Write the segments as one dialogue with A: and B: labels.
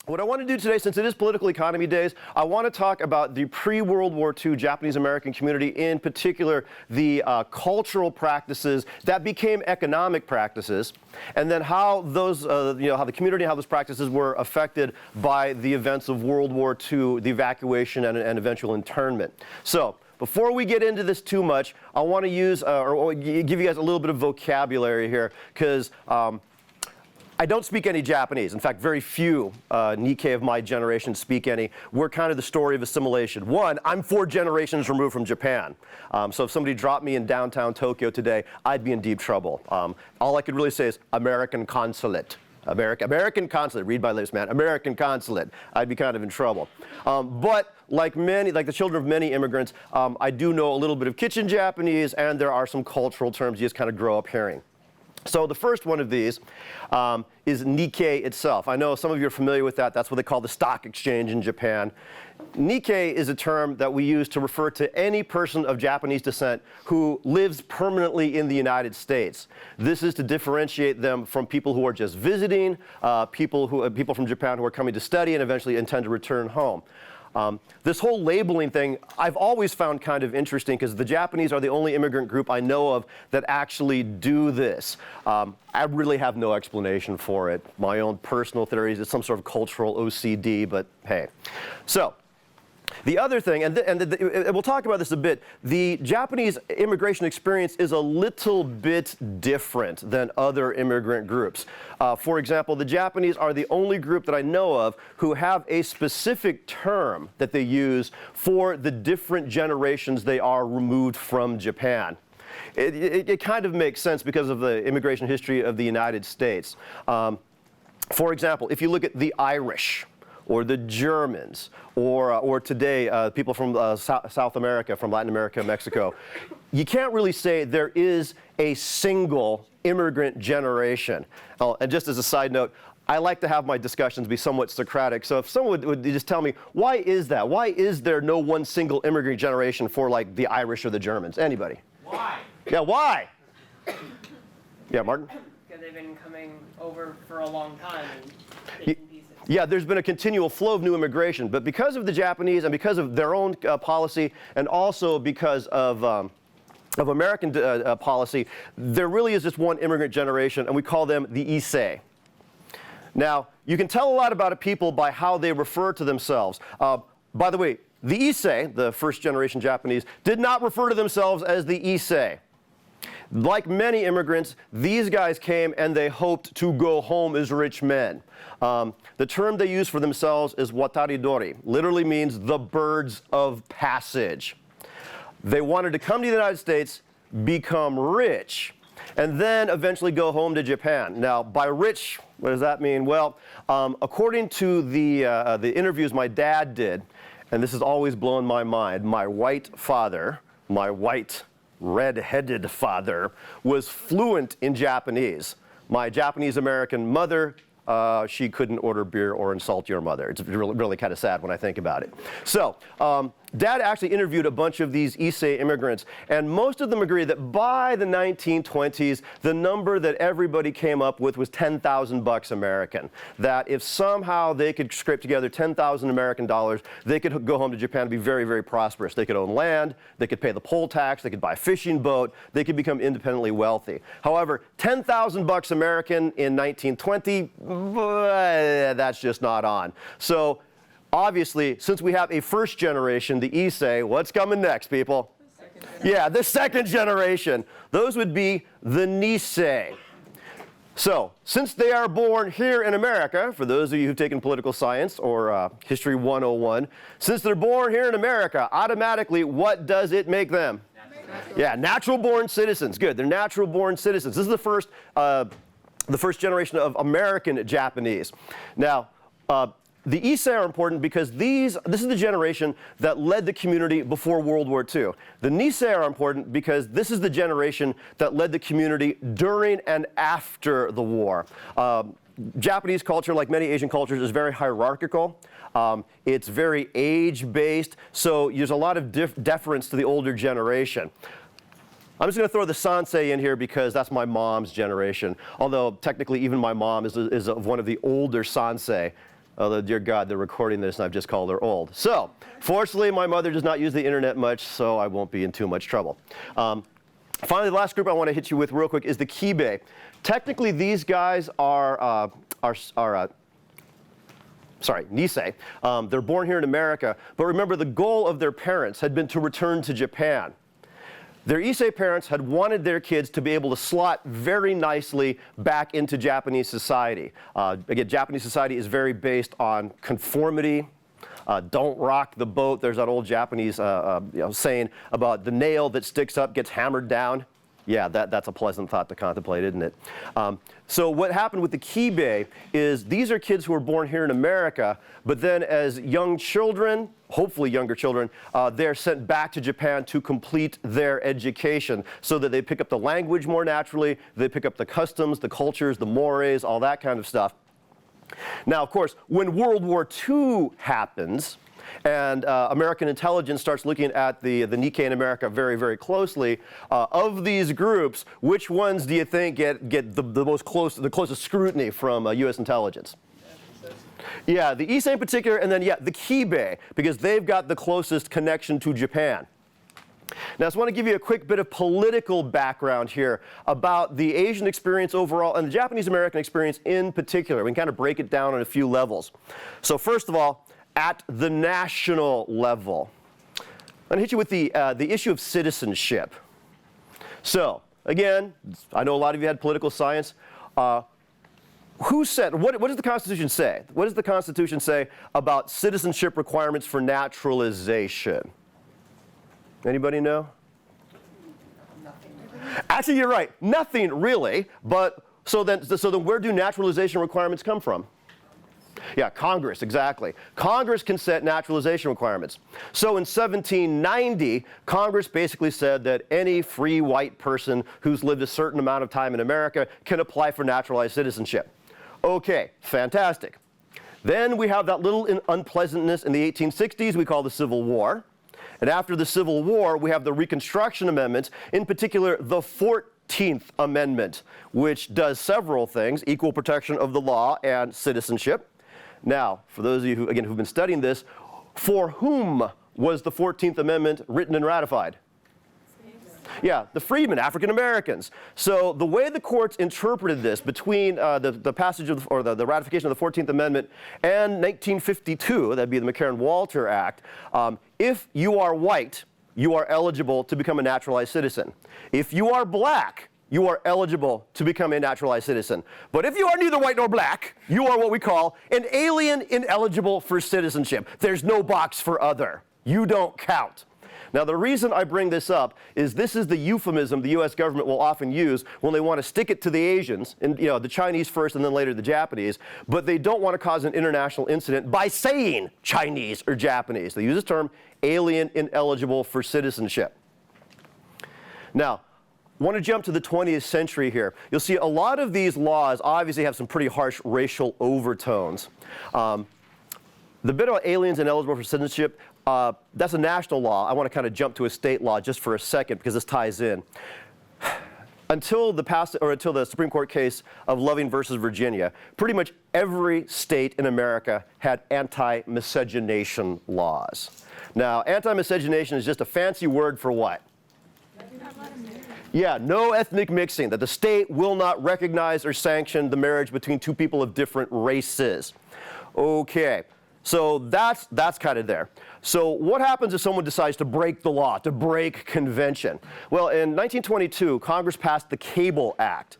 A: What I want to do today, since it is Political Economy Days, I want to talk about the pre-World War II Japanese-American community, in particular the cultural practices that became economic practices, and then how those, how the community, how those practices were affected by the events of World War II, the evacuation and eventual internment. So, before we get into this too much, I want to use, or give you guys a little bit of vocabulary here, because I don't speak any Japanese. In fact, very few Nikkei of my generation speak any. We're kind of the story of assimilation. One, I'm 4 generations removed from Japan. So if somebody dropped me in downtown Tokyo today, I'd be in deep trouble. All I could really say is American consulate. American consulate, read my lips, man, American consulate. I'd be kind of in trouble. But like the children of many immigrants, I do know a little bit of kitchen Japanese, and there are some cultural terms you just kind of grow up hearing. So the first one of these is Nikkei itself. I know some of you are familiar with that. That's what they call the stock exchange in Japan. Nikkei is a term that we use to refer to any person of Japanese descent who lives permanently in the United States. This is to differentiate them from people who are just visiting, people from Japan who are coming to study and eventually intend to return home. This whole labeling thing I've always found kind of interesting, because the Japanese are the only immigrant group I know of that actually do this. I really have no explanation for it. My own personal theories, it's some sort of cultural OCD, but hey. So, the other thing, and we'll talk about this a bit, the Japanese immigration experience is a little bit different than other immigrant groups. For example, the Japanese are the only group that I know of who have a specific term that they use for the different generations they are removed from Japan. It kind of makes sense because of the immigration history of the United States. For example, if you look at the Irish, or the Germans, or today, people from South America, from Latin America, Mexico, you can't really say there is a single immigrant generation. And just as a side note, I like to have my discussions be somewhat Socratic, so if someone would just tell me, why is that? Why is there no one single immigrant generation for, like, the Irish or the Germans? Anybody?
B: Why?
A: Yeah, why? Yeah, Martin?
B: Because they've been coming over for a long time and taking pieces.
A: Yeah, there's been a continual flow of new immigration, but because of the Japanese and because of their own policy, and also because of American policy, there really is just one immigrant generation, and we call them the Issei. Now, you can tell a lot about a people by how they refer to themselves. By the way, the Issei, the first generation Japanese, did not refer to themselves as the Issei. Like many immigrants, these guys came and they hoped to go home as rich men. The term they use for themselves is wataridori, literally means the birds of passage. They wanted to come to the United States, become rich, and then eventually go home to Japan. Now, by rich, what does that mean? Well, according to the interviews my dad did, and this has always blown my mind, my white father, my white red-headed father, was fluent in Japanese. My Japanese-American mother, she couldn't order beer or insult your mother. It's really kind of sad when I think about it. So, Dad actually interviewed a bunch of these Issei immigrants, and most of them agree that by the 1920s, the number that everybody came up with was 10,000 bucks American. That if somehow they could scrape together 10,000 American dollars, they could go home to Japan and be very, very prosperous. They could own land, they could pay the poll tax, they could buy a fishing boat, they could become independently wealthy. However, 10,000 bucks American in 1920, that's just not on. So, obviously, since we have a first generation, the Issei, what's coming next, people? Yeah, the second generation. Those would be the Nisei. So, since they are born here in America, for those of you who've taken political science or History 101, since they're born here in America, automatically, what does it make them? Yeah, natural-born citizens. Good, they're natural-born citizens. This is the first generation of American Japanese. Now, the Issei are important because this is the generation that led the community before World War II. The Nisei are important because this is the generation that led the community during and after the war. Japanese culture, like many Asian cultures, is very hierarchical. It's very age-based, so there's a lot of deference to the older generation. I'm just going to throw the Sansei in here because that's my mom's generation, although technically even my mom is of one of the older Sansei. Although, dear God, they're recording this and I've just called her old. So, fortunately, my mother does not use the internet much, so I won't be in too much trouble. Finally, the last group I want to hit you with real quick is the Kibe. Technically, these guys are Nisei. They're born here in America, but remember the goal of their parents had been to return to Japan. Their Issei parents had wanted their kids to be able to slot very nicely back into Japanese society. Again, Japanese society is very based on conformity. Don't rock the boat. There's that old Japanese saying about the nail that sticks up gets hammered down. Yeah, that's a pleasant thought to contemplate, isn't it? So what happened with the Kibe is these are kids who were born here in America, but then as young children, hopefully younger children, they're sent back to Japan to complete their education so that they pick up the language more naturally, they pick up the customs, the cultures, the mores, all that kind of stuff. Now, of course, when World War II happens, and American intelligence starts looking at the Nikkei in America very, very closely. Of these groups, which ones do you think get the closest scrutiny from U.S. intelligence? Yeah, the Issei in particular, and then the Kibe, because they've got the closest connection to Japan. Now, I just want to give you a quick bit of political background here about the Asian experience overall and the Japanese-American experience in particular. We can kind of break it down on a few levels. So first of all, at the national level, I'm going to hit you with the issue of citizenship. So, again, I know a lot of you had political science. Who said, what does the Constitution say? What does the Constitution say about citizenship requirements for naturalization? Anybody know?
B: Nothing.
A: Actually, you're right. Nothing really. But so then where do naturalization requirements come from? Yeah, Congress, exactly. Congress can set naturalization requirements. So in 1790, Congress basically said that any free white person who's lived a certain amount of time in America can apply for naturalized citizenship. Okay, fantastic. Then we have that little unpleasantness in the 1860s we call the Civil War. And after the Civil War, we have the Reconstruction Amendments, in particular the 14th Amendment, which does several things: equal protection of the law and citizenship. Now, for those of you who've been studying this, for whom was the 14th Amendment written and ratified? Yeah, the freedmen, African Americans. So the way the courts interpreted this between the passage of the ratification of the 14th Amendment and 1952, that'd be the McCarran-Walter Act, if you are white, you are eligible to become a naturalized citizen. If you are black, you are eligible to become a naturalized citizen. But if you are neither white nor black, you are what we call an alien ineligible for citizenship. There's no box for other. You don't count. Now, the reason I bring this up is this is the euphemism the U.S. government will often use when they want to stick it to the Asians, and the Chinese first and then later the Japanese, but they don't want to cause an international incident by saying Chinese or Japanese. They use this term, alien ineligible for citizenship. Now, I want to jump to the 20th century here. You'll see a lot of these laws obviously have some pretty harsh racial overtones. The bit about aliens ineligible for citizenship, that's a national law. I want to kind of jump to a state law just for a second because this ties in. Until the Supreme Court case of Loving versus Virginia, pretty much every state in America had anti-miscegenation laws. Now, anti-miscegenation is just a fancy word for what? Yeah, no ethnic mixing, that the state will not recognize or sanction the marriage between two people of different races. Okay, so that's kind of there. So what happens if someone decides to break the law, to break convention? Well, in 1922, Congress passed the Cable Act.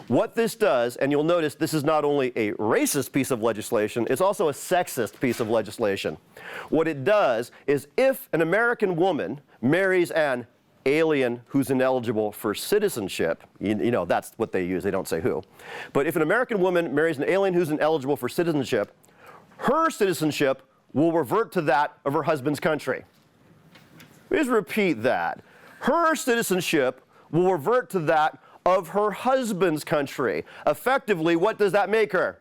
A: What this does, and you'll notice this is not only a racist piece of legislation, it's also a sexist piece of legislation. What it does is if an American woman marries an alien who's ineligible for citizenship, that's what they use, they don't say who. But if an American woman marries an alien who's ineligible for citizenship, her citizenship will revert to that of her husband's country. Please repeat that. Her citizenship will revert to that of her husband's country. Effectively, what does that make her?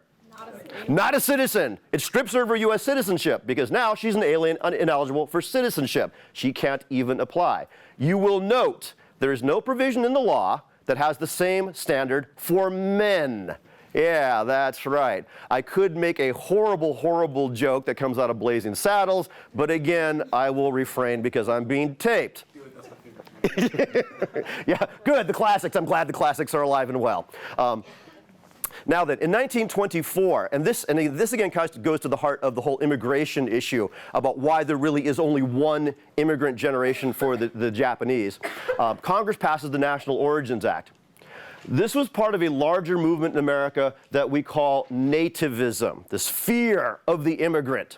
A: Not a citizen. It strips her of her U.S. citizenship because now she's an alien ineligible for citizenship. She can't even apply. You will note there is no provision in the law that has the same standard for men. Yeah, that's right. I could make a horrible, horrible joke that comes out of Blazing Saddles, but again, I will refrain because I'm being taped. Yeah, good, the classics. I'm glad the classics are alive and well. Now then, in 1924, and this again goes to the heart of the whole immigration issue about why there really is only one immigrant generation for the Japanese, Congress passes the National Origins Act. This was part of a larger movement in America that we call nativism, this fear of the immigrant.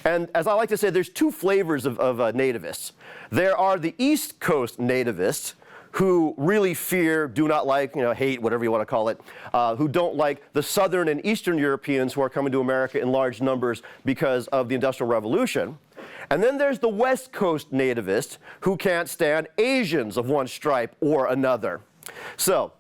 A: And as I like to say, there's two flavors of nativists. There are the East Coast nativists, who really fear, do not like, hate, whatever you want to call it, who don't like the Southern and Eastern Europeans who are coming to America in large numbers because of the Industrial Revolution. And then there's the West Coast nativists who can't stand Asians of one stripe or another. So,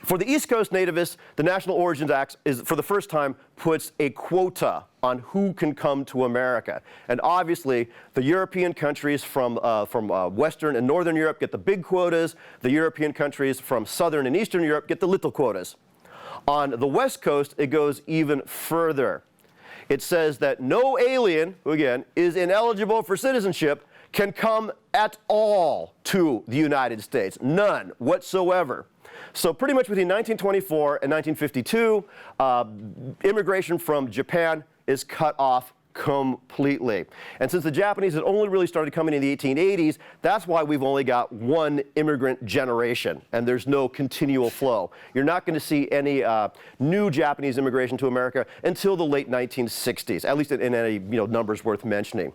A: for the East Coast nativists, the National Origins Act is, for the first time, puts a quota on who can come to America. And obviously, the European countries from Western and Northern Europe get the big quotas. The European countries from Southern and Eastern Europe get the little quotas. On the West Coast, it goes even further. It says that no alien, who again is ineligible for citizenship, can come at all to the United States. None whatsoever. So pretty much between 1924 and 1952, immigration from Japan is cut off completely. And since the Japanese had only really started coming in the 1880s, that's why we've only got one immigrant generation, and there's no continual flow. You're not going to see any new Japanese immigration to America until the late 1960s, at least in any numbers worth mentioning.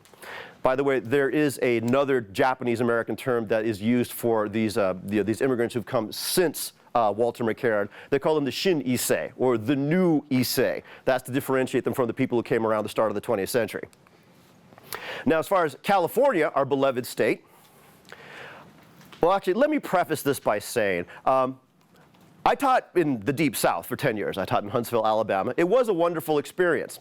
A: By the way, there is another Japanese-American term that is used for these immigrants who've come since Walter McCarran. They call them the Shin Issei, or the new Issei. That's to differentiate them from the people who came around the start of the 20th century. Now, as far as California, our beloved state, well, actually, let me preface this by saying, I taught in the Deep South for 10 years. I taught in Huntsville, Alabama. It was a wonderful experience.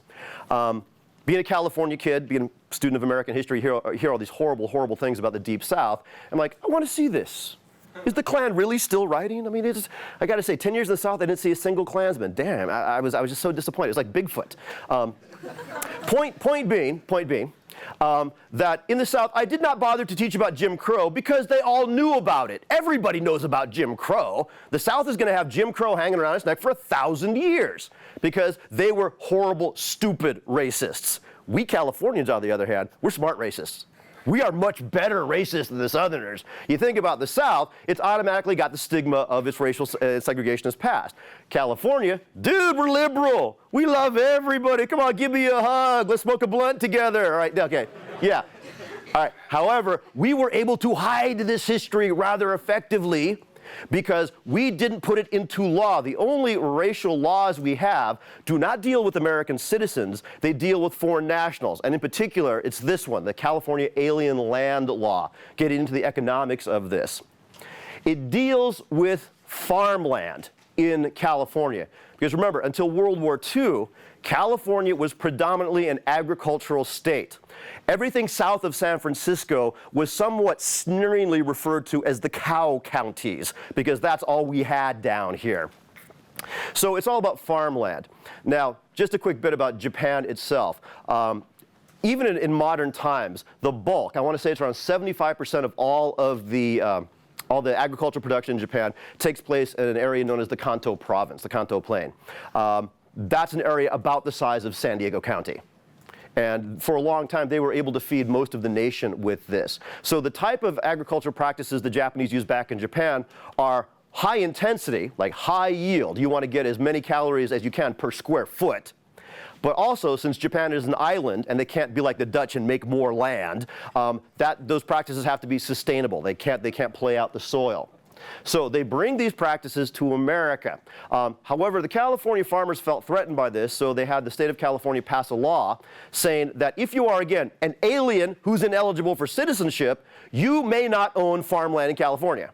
A: Being a California kid, being a student of American history, hear all these horrible, horrible things about the Deep South. I'm like, I want to see this. Is the Klan really still writing? I mean, I got to say, 10 years in the South, I didn't see a single Klansman. Damn, I was just so disappointed. It was like Bigfoot. Point being, that in the South, I did not bother to teach about Jim Crow because they all knew about it. Everybody knows about Jim Crow. The South is going to have Jim Crow hanging around its neck for 1,000 years because they were horrible, stupid racists. We Californians, on the other hand, we're smart racists. We are much better racists than the Southerners. You think about the South, it's automatically got the stigma of its racial segregationist past. California, dude, we're liberal. We love everybody. Come on, give me a hug. Let's smoke a blunt together. All right, okay, yeah. All right, however, we were able to hide this history rather effectively because we didn't put it into law. The only racial laws we have do not deal with American citizens. They deal with foreign nationals. And in particular, it's this one, the California Alien Land Law, getting into the economics of this. It deals with farmland in California. Because remember, until World War II, California was predominantly an agricultural state. Everything south of San Francisco was somewhat sneeringly referred to as the cow counties, because that's all we had down here. So it's all about farmland. Now, just a quick bit about Japan itself. Even in modern times, the bulk, I want to say it's around 75% of all the agricultural production in Japan takes place in an area known as the Kanto province, the Kanto plain. That's an area about the size of San Diego County. And for a long time, they were able to feed most of the nation with this. So the type of agricultural practices the Japanese use back in Japan are high intensity, like high yield. You want to get as many calories as you can per square foot. But also, since Japan is an island and they can't be like the Dutch and make more land, those practices have to be sustainable. They can't play out the soil. So they bring these practices to America. However, the California farmers felt threatened by this, so they had the state of California pass a law saying that if you are, again, an alien who's ineligible for citizenship, you may not own farmland in California.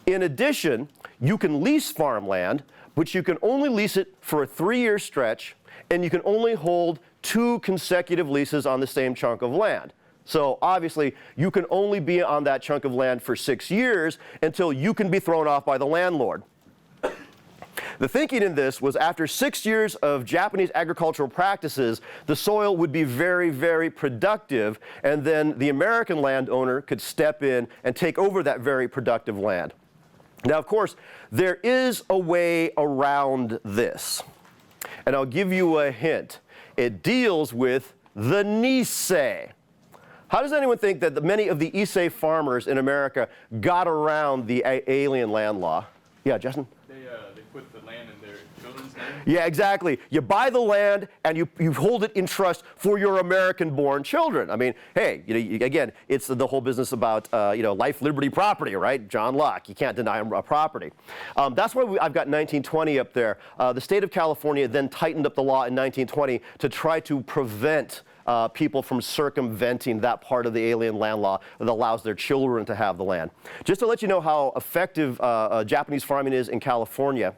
A: In addition, you can lease farmland, but you can only lease it for a 3-year stretch, and you can only hold 2 consecutive leases on the same chunk of land. So obviously, you can only be on that chunk of land for 6 years until you can be thrown off by the landlord. The thinking in this was after 6 years of Japanese agricultural practices, the soil would be very, very productive, and then the American landowner could step in and take over that very productive land. Now, of course, there is a way around this, and I'll give you a hint. It deals with the Nisei. How does anyone think that many of the Issei farmers in America got around the alien land law? Yeah, Justin?
C: They put the land in their children's name?
A: Yeah, exactly. You buy the land and you hold it in trust for your American-born children. I mean, hey, again, it's the whole business about life, liberty, property, right? John Locke. You can't deny a property. That's why I've got 1920 up there. The state of California then tightened up the law in 1920 to try to prevent people from circumventing that part of the alien land law that allows their children to have the land. Just to let you know how effective Japanese farming is in California,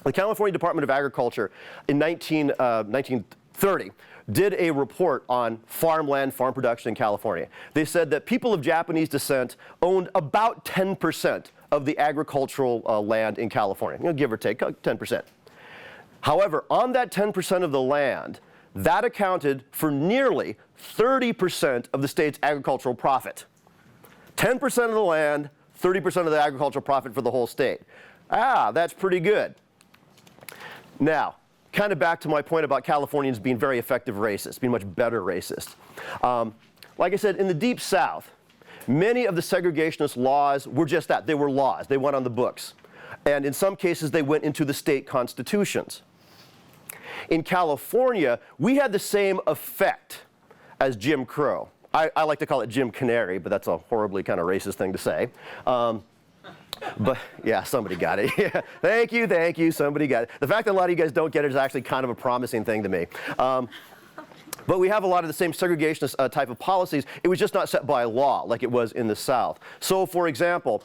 A: the California Department of Agriculture in 1930 did a report on farmland, farm production in California. They said that people of Japanese descent owned about 10% of the agricultural land in California, give or take 10%. However, on that 10% of the land, that accounted for nearly 30% of the state's agricultural profit. 10% of the land, 30% of the agricultural profit for the whole state. That's pretty good. Now, kind of back to my point about Californians being very effective racists, being much better racists. Like I said, in the Deep South, many of the segregationist laws were just that. They were laws. They went on the books. And in some cases, they went into the state constitutions. In California, we had the same effect as Jim Crow. I like to call it Jim Canary, but that's a horribly kind of racist thing to say. But yeah, somebody got it. Yeah. Thank you, somebody got it. The fact that a lot of you guys don't get it is actually kind of a promising thing to me. But we have a lot of the same segregationist type of policies. It was just not set by law like it was in the South. So, for example,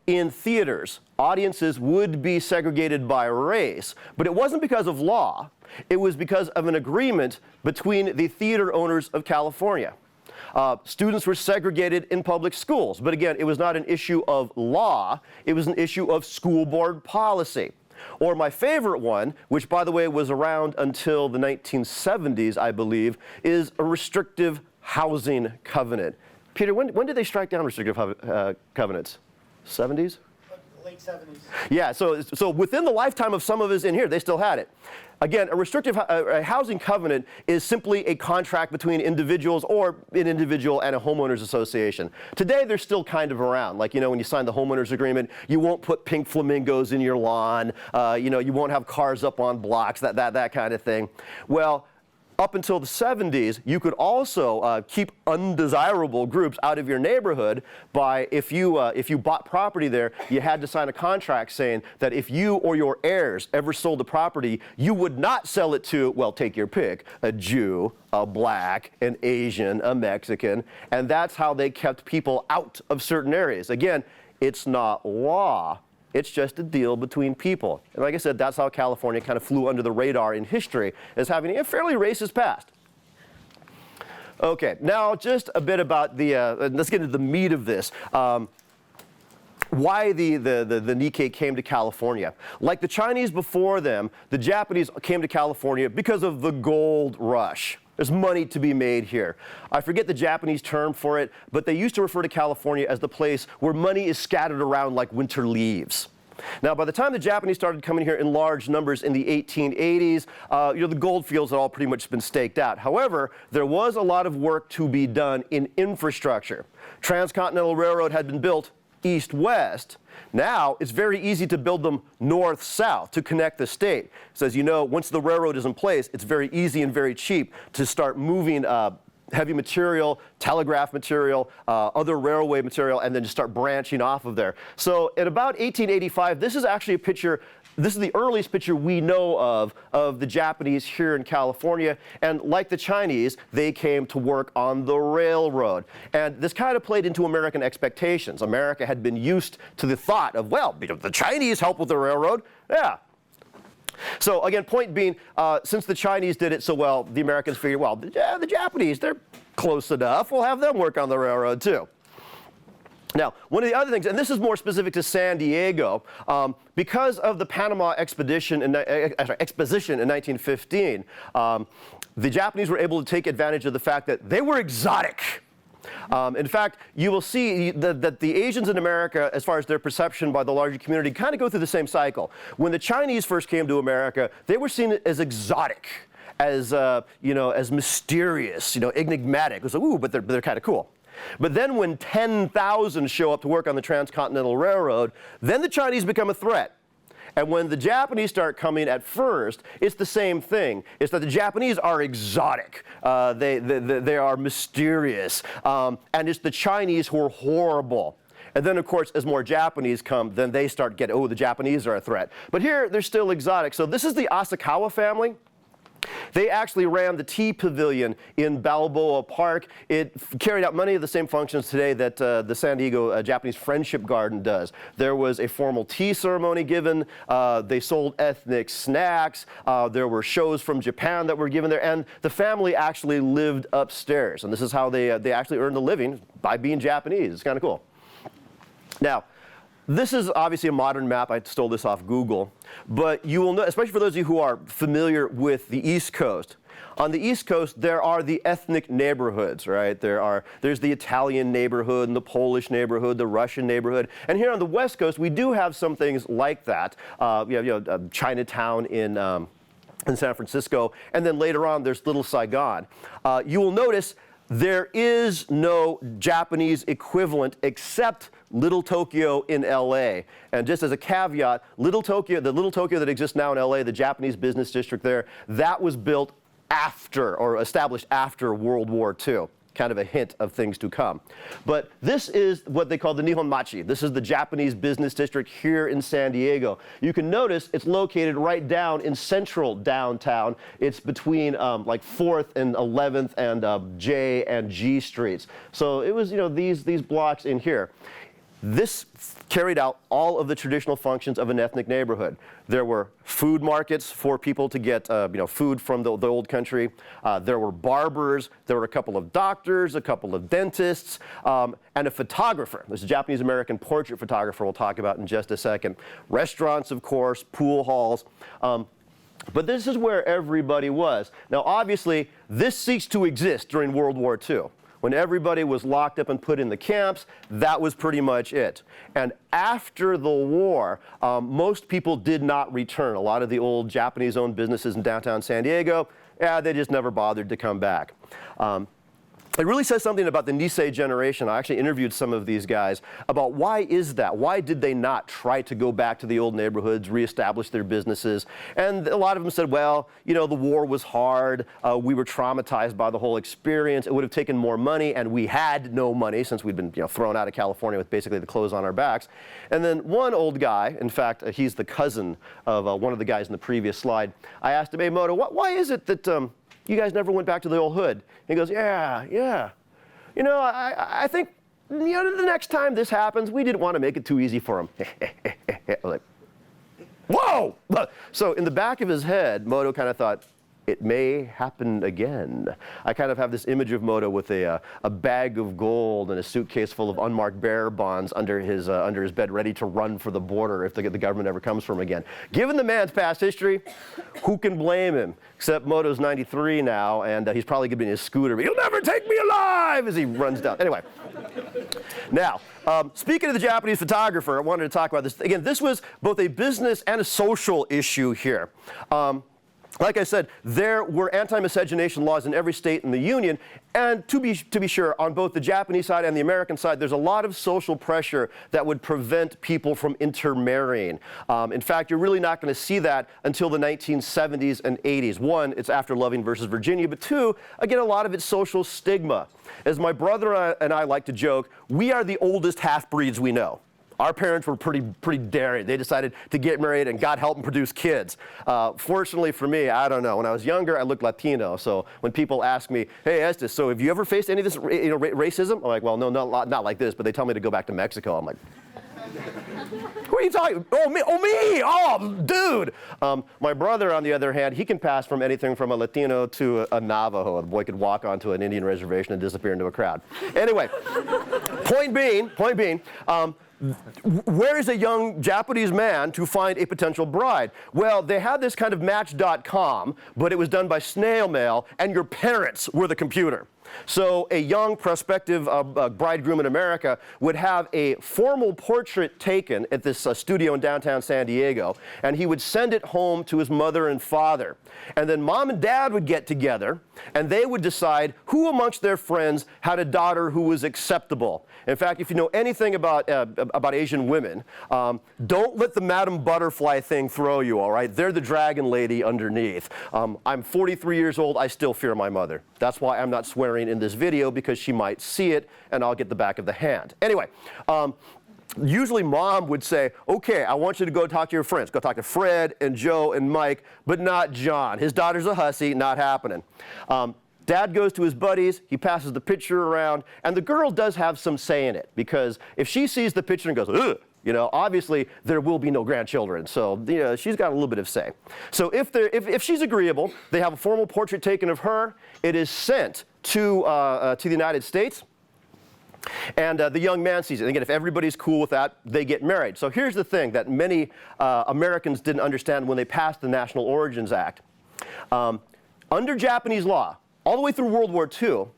A: in theaters, audiences would be segregated by race, but it wasn't because of law. It was because of an agreement between the theater owners of California. Students were segregated in public schools, but again, it was not an issue of law. It was an issue of school board policy. Or my favorite one, which by the way was around until the 1970s, I believe, is a restrictive housing covenant. Peter, when did they strike down restrictive covenants? 70s?
D: Late 70s.
A: Yeah, so within the lifetime of some of us in here, they still had it. Again, a restrictive housing covenant is simply a contract between individuals or an individual and a homeowners association. Today, they're still kind of around. Like, when you sign the homeowners agreement, you won't put pink flamingos in your lawn. You won't have cars up on blocks, that kind of thing. Well, up until the 70s, you could also keep undesirable groups out of your neighborhood by, if you bought property there, you had to sign a contract saying that if you or your heirs ever sold the property, you would not sell it to, well, take your pick, a Jew, a black, an Asian, a Mexican, and that's how they kept people out of certain areas. Again, it's not law. It's just a deal between people. And like I said, that's how California kind of flew under the radar in history, as having a fairly racist past. Okay, now just a bit about let's get into the meat of this. Why the Nikkei came to California. Like the Chinese before them, the Japanese came to California because of the gold rush. There's money to be made here. I forget the Japanese term for it, but they used to refer to California as the place where money is scattered around like winter leaves. Now, by the time the Japanese started coming here in large numbers in the 1880s, the gold fields had all pretty much been staked out. However, there was a lot of work to be done in infrastructure. Transcontinental Railroad had been built east-west. Now, it's very easy to build them north-south to connect the state. So as you know, once the railroad is in place, it's very easy and very cheap to start moving heavy material, telegraph material, other railway material, and then just start branching off of there. So at about 1885, this is actually a picture. This is the earliest picture we know of the Japanese here in California. And like the Chinese, they came to work on the railroad. And this kind of played into American expectations. America had been used to the thought of, well, the Chinese help with the railroad. Yeah. So again, point being, since the Chinese did it so well, the Americans figured, well, the Japanese, they're close enough. We'll have them work on the railroad too. Now, one of the other things, and this is more specific to San Diego, because of the Panama Exposition in 1915, the Japanese were able to take advantage of the fact that they were exotic. In fact, you will see that the Asians in America, as far as their perception by the larger community, kind of go through the same cycle. When the Chinese first came to America, they were seen as exotic, as as mysterious, enigmatic. It was like, ooh, but they're kind of cool. But then when 10,000 show up to work on the Transcontinental Railroad, then the Chinese become a threat. And when the Japanese start coming at first, it's the same thing. It's that the Japanese are exotic. They are mysterious. And it's the Chinese who are horrible. And then, of course, as more Japanese come, then they start getting, oh, the Japanese are a threat. But here, they're still exotic. So this is the Asakawa family. They actually ran the Tea Pavilion in Balboa Park. It carried out many of the same functions today that the San Diego Japanese Friendship Garden does. There was a formal tea ceremony given. They sold ethnic snacks. There were shows from Japan that were given there. And the family actually lived upstairs. And this is how they actually earned a living, by being Japanese. It's kind of cool. Now, this is obviously a modern map. I stole this off Google. But you will know, especially for those of you who are familiar with the East Coast, on the East Coast, there are the ethnic neighborhoods, right? There's the Italian neighborhood and the Polish neighborhood, the Russian neighborhood. And here on the West Coast, we do have some things like that. Chinatown in San Francisco. And then later on, there's Little Saigon. You will notice there is no Japanese equivalent except Little Tokyo in LA. And just as a caveat, the Little Tokyo that exists now in LA, the Japanese business district there, that was built after, or established after World War II. Kind of a hint of things to come. But this is what they call the Nihon Machi. This is the Japanese business district here in San Diego. You can notice it's located right down in central downtown. It's between like 4th and 11th and J and G streets. So it was, these blocks in here. This carried out all of the traditional functions of an ethnic neighborhood. There were food markets for people to get food from the old country. There were barbers. There were a couple of doctors, a couple of dentists, and a photographer. This is a Japanese-American portrait photographer we'll talk about in just a second. Restaurants, of course, pool halls. But this is where everybody was. Now, obviously, this ceased to exist during World War II. When everybody was locked up and put in the camps, that was pretty much it. And after the war, most people did not return. A lot of the old Japanese-owned businesses in downtown San Diego, they just never bothered to come back. It really says something about the Nisei generation. I actually interviewed some of these guys about why is that? Why did they not try to go back to the old neighborhoods, reestablish their businesses? And a lot of them said, well, the war was hard. We were traumatized by the whole experience. It would have taken more money, and we had no money since we'd been thrown out of California with basically the clothes on our backs. And then one old guy, in fact, he's the cousin of one of the guys in the previous slide. I asked him, hey, Moto, why is it that you guys never went back to the old hood? He goes, yeah. I think, the next time this happens, we didn't want to make it too easy for him. I was like, whoa! So in the back of his head, Moto kind of thought, it may happen again. I kind of have this image of Moto with a bag of gold and a suitcase full of unmarked bearer bonds under his bed, ready to run for the border if the government ever comes for him again. Given the man's past history, who can blame him? Except Moto's 93 now, and he's probably going to be in his scooter. You'll never take me alive as he runs down. Anyway. Now, speaking of the Japanese photographer, I wanted to talk about this. Again, this was both a business and a social issue here. Like I said, there were anti-miscegenation laws in every state in the Union, and to be sure, on both the Japanese side and the American side, there's a lot of social pressure that would prevent people from intermarrying. In fact, you're really not going to see that until the 1970s and 80s. One, it's after Loving versus Virginia, but two, again, a lot of it's social stigma. As my brother and I like to joke, we are the oldest half-breeds we know. Our parents were pretty daring. They decided to get married and God help them produce kids. Fortunately for me, I don't know. When I was younger, I looked Latino. So when people ask me, hey, Estes, so have you ever faced any of this racism? I'm like, well, no, not like this, but they tell me to go back to Mexico. I'm like, Who are you talking? Oh, me! Oh, me! Oh, dude! My brother, on the other hand, he can pass from anything from a Latino to a Navajo. The boy could walk onto an Indian reservation and disappear into a crowd. Anyway, point being, where is a young Japanese man to find a potential bride? Well, they had this kind of Match.com, but it was done by snail mail, and your parents were the computer. So a young prospective bridegroom in America would have a formal portrait taken at this studio in downtown San Diego, and he would send it home to his mother and father. And then mom and dad would get together, and they would decide who amongst their friends had a daughter who was acceptable. In fact, if you know anything about Asian women, don't let the Madam Butterfly thing throw you, all right? They're the dragon lady underneath. I'm 43 years old. I still fear my mother. That's why I'm not swearing in this video, because she might see it, and I'll get the back of the hand. Anyway, usually mom would say, okay, I want you to go talk to your friends. Go talk to Fred and Joe and Mike, but not John. His daughter's a hussy, not happening. Dad goes to his buddies, he passes the picture around, and the girl does have some say in it, because if she sees the picture and goes, ugh, you know, obviously there will be no grandchildren, so you know, she's got a little bit of say. So if she's agreeable, they have a formal portrait taken of her. It is sent to the United States, and the young man sees it. And again, if everybody's cool with that, they get married. So here's the thing that many Americans didn't understand when they passed the National Origins Act. Under Japanese law, all the way through World War II,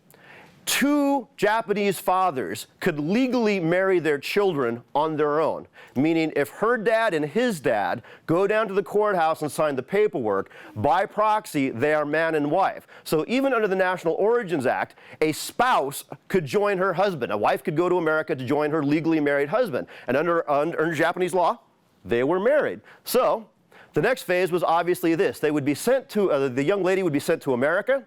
A: two Japanese fathers could legally marry their children on their own. Meaning if her dad and his dad go down to the courthouse and sign the paperwork, by proxy, they are man and wife. So even under the National Origins Act, a spouse could join her husband. A wife could go to America to join her legally married husband. And under Japanese law, they were married. So the next phase was obviously this. They would be sent to, the young lady would be sent to America.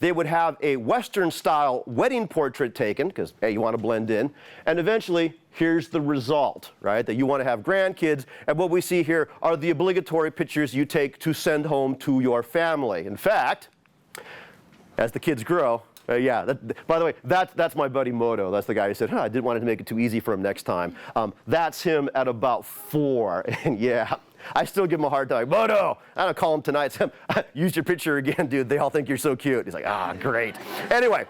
A: They would have a Western-style wedding portrait taken, because, hey, you want to blend in. And eventually, here's the result, right? That you want to have grandkids. And what we see here are the obligatory pictures you take to send home to your family. In fact, as the kids grow, by the way, that's my buddy Moto. That's the guy who said, I didn't want to make it too easy for him next time. That's him at about 4. And yeah, I still give him a hard time. Moto! I don't call him tonight. Say, use your picture again, dude. They all think you're so cute. He's like, great. Anyway,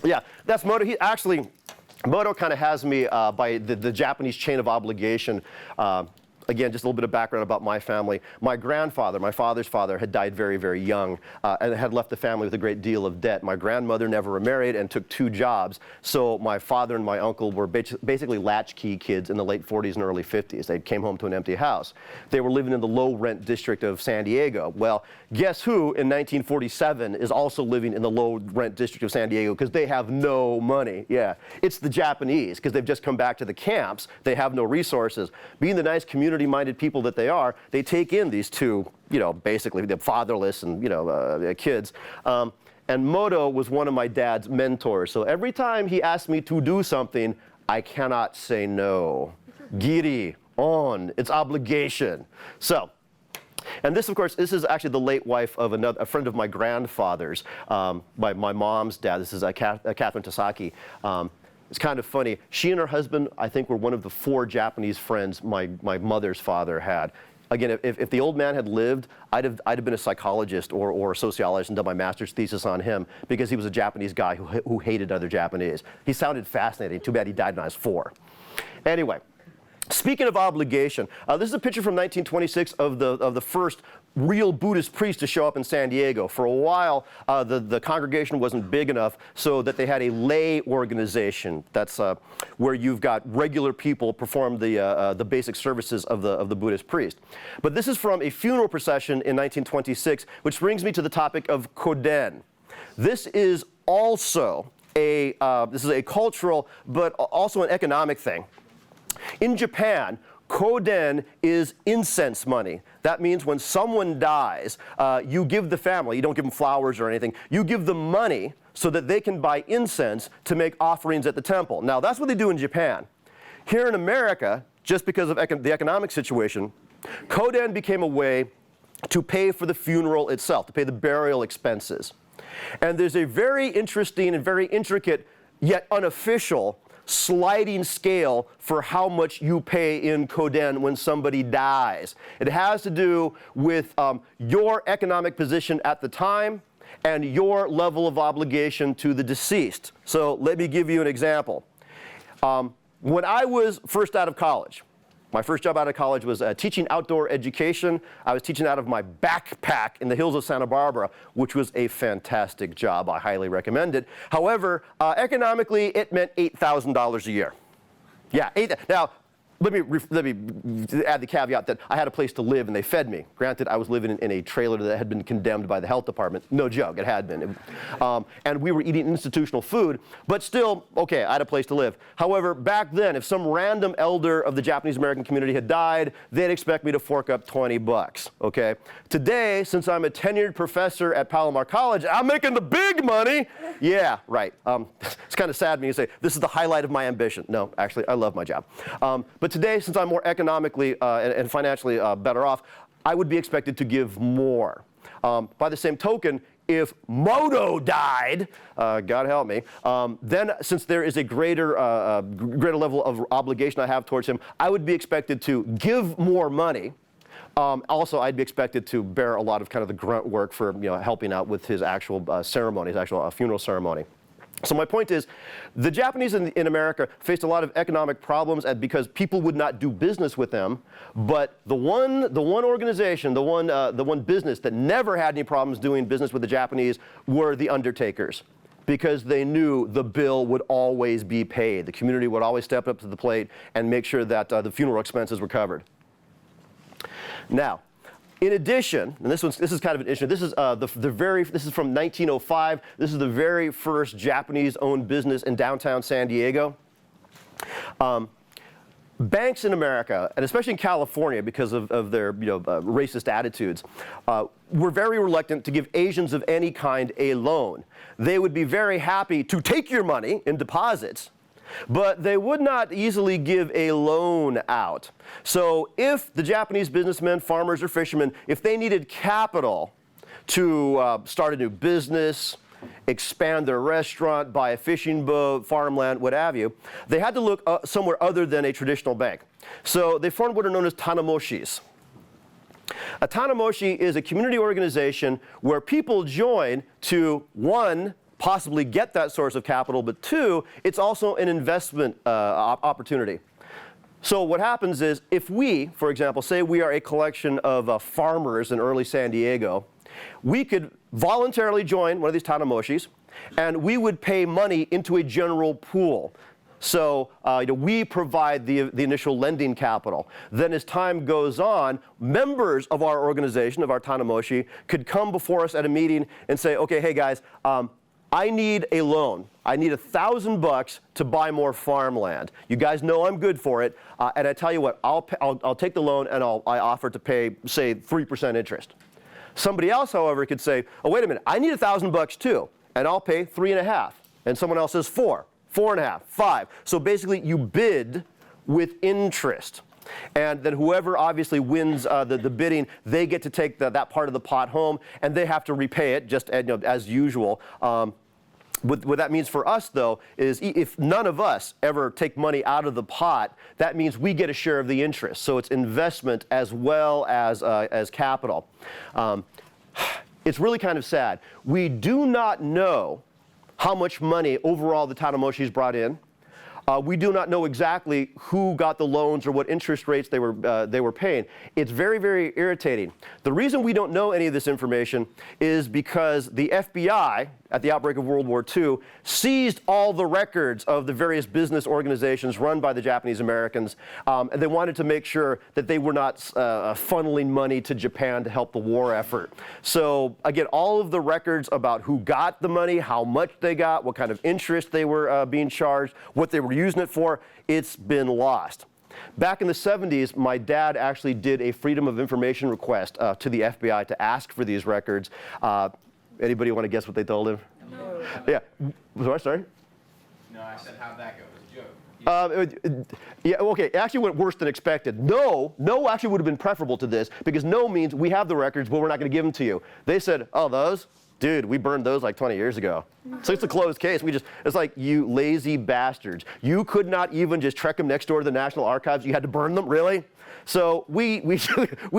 A: yeah, that's Moto. Moto kind of has me by the Japanese chain of obligation. Again, just a little bit of background about my family. My grandfather, my father's father, had died very, very young and had left the family with a great deal of debt. My grandmother never remarried and took 2 jobs. So my father and my uncle were basically latchkey kids in the late 40s and early 50s. They came home to an empty house. They were living in the low-rent district of San Diego. Well, guess who in 1947 is also living in the low-rent district of San Diego, because they have no money? Yeah, it's the Japanese, because they've just come back to the camps. They have no resources. Being the nice community-minded people that they are, they take in these 2, you know, basically the fatherless and, you know, kids. And Moto was one of my dad's mentors. So every time he asked me to do something, I cannot say no. Giri, on, it's obligation. So, and this, of course, this is actually the late wife of a friend of my grandfather's, my mom's dad. This is Catherine Tasaki. It's kind of funny. She and her husband, I think, were one of the 4 Japanese friends my mother's father had. Again, if the old man had lived, I'd have been a psychologist or a sociologist and done my master's thesis on him, because he was a Japanese guy who hated other Japanese. He sounded fascinating. Too bad he died when I was 4. Anyway. Speaking of obligation, this is a picture from 1926 of the first real Buddhist priest to show up in San Diego. For a while, the congregation wasn't big enough, so that they had a lay organization. That's where you've got regular people perform the basic services of the Buddhist priest. But this is from a funeral procession in 1926, which brings me to the topic of koden. This is also a cultural, but also an economic thing. In Japan, koden is incense money. That means when someone dies, you give the family, you don't give them flowers or anything, you give them money so that they can buy incense to make offerings at the temple. Now, that's what they do in Japan. Here in America, just because of the economic situation, koden became a way to pay for the funeral itself, to pay the burial expenses. And there's a very interesting and very intricate, yet unofficial, sliding scale for how much you pay in Koden when somebody dies. It has to do with your economic position at the time and your level of obligation to the deceased. So let me give you an example. When I was first out of college, my first job out of college was teaching outdoor education. I was teaching out of my backpack in the hills of Santa Barbara, which was a fantastic job. I highly recommend it. However, economically, it meant $8,000 a year. Yeah, now, let me add the caveat that I had a place to live and they fed me. Granted, I was living in a trailer that had been condemned by the health department. No joke, it had been. And we were eating institutional food, but still, okay, I had a place to live. However, back then, if some random elder of the Japanese American community had died, they'd expect me to fork up 20 bucks, okay? Today, since I'm a tenured professor at Palomar College, I'm making the big money. Yeah, right. It's kind of sad when you say, this is the highlight of my ambition. No, actually, I love my job. But today, since I'm more economically and financially better off, I would be expected to give more. By the same token, if Moto died, God help me, then since there is a greater level of obligation I have towards him, I would be expected to give more money. Also, I'd be expected to bear a lot of kind of the grunt work for helping out with his actual ceremony, his actual funeral ceremony. So my point is, the Japanese in America faced a lot of economic problems because people would not do business with them. But the one organization, the one business that never had any problems doing business with the Japanese were the undertakers, because they knew the bill would always be paid. The community would always step up to the plate and make sure that the funeral expenses were covered. Now, in addition, and this is kind of an issue. This is this is from 1905. This is the very first Japanese-owned business in downtown San Diego. Banks in America, and especially in California, because of their racist attitudes, were very reluctant to give Asians of any kind a loan. They would be very happy to take your money in deposits, but they would not easily give a loan out. So if the Japanese businessmen, farmers, or fishermen, if they needed capital to start a new business, expand their restaurant, buy a fishing boat, farmland, what have you, they had to look somewhere other than a traditional bank. So they formed what are known as tanamoshis. A tanamoshi is a community organization where people join to, one, possibly get that source of capital, but two, it's also an investment opportunity. So what happens is, if we, for example, say we are a collection of farmers in early San Diego, we could voluntarily join one of these tanamoshis, and we would pay money into a general pool. So we provide the initial lending capital. Then as time goes on, members of our organization, of our tanamoshi, could come before us at a meeting and say, okay, hey guys, I need a loan. I need $1,000 to buy more farmland. You guys know I'm good for it, and I tell you what, I'll take the loan and I offer to pay, say, 3% interest. Somebody else, however, could say, oh, wait a minute, I need $1,000 too, and I'll pay 3.5. And someone else says 4, 4.5, 5. So basically, you bid with interest. And then whoever obviously wins the bidding, they get to take that part of the pot home, and they have to repay it just as usual. What that means for us, though, is if none of us ever take money out of the pot, that means we get a share of the interest. So it's investment as well as capital. It's really kind of sad. We do not know how much money overall the tanamoshis brought in. We do not know exactly who got the loans or what interest rates they were paying. It's very, very irritating. The reason we don't know any of this information is because the FBI, at the outbreak of World War II, seized all the records of the various business organizations run by the Japanese Americans, and they wanted to make sure that they were not funneling money to Japan to help the war effort. So again, all of the records about who got the money, how much they got, what kind of interest they were being charged, what they were using it for, it's been lost. Back in the 70s, my dad actually did a Freedom of Information request to the FBI to ask for these records. Anybody want to guess what they told him?
C: No.
A: Yeah. Sorry?
C: No, I said, how'd that go? It was a joke.
A: Yeah, okay, it actually went worse than expected. No actually would have been preferable to this, because no means we have the records, but we're not going to give them to you. They said, oh, those? dude, we burned those like 20 years ago. So it's a closed case. It's like, you lazy bastards. You could not even just trek them next door to the National Archives. You had to burn them, really? So we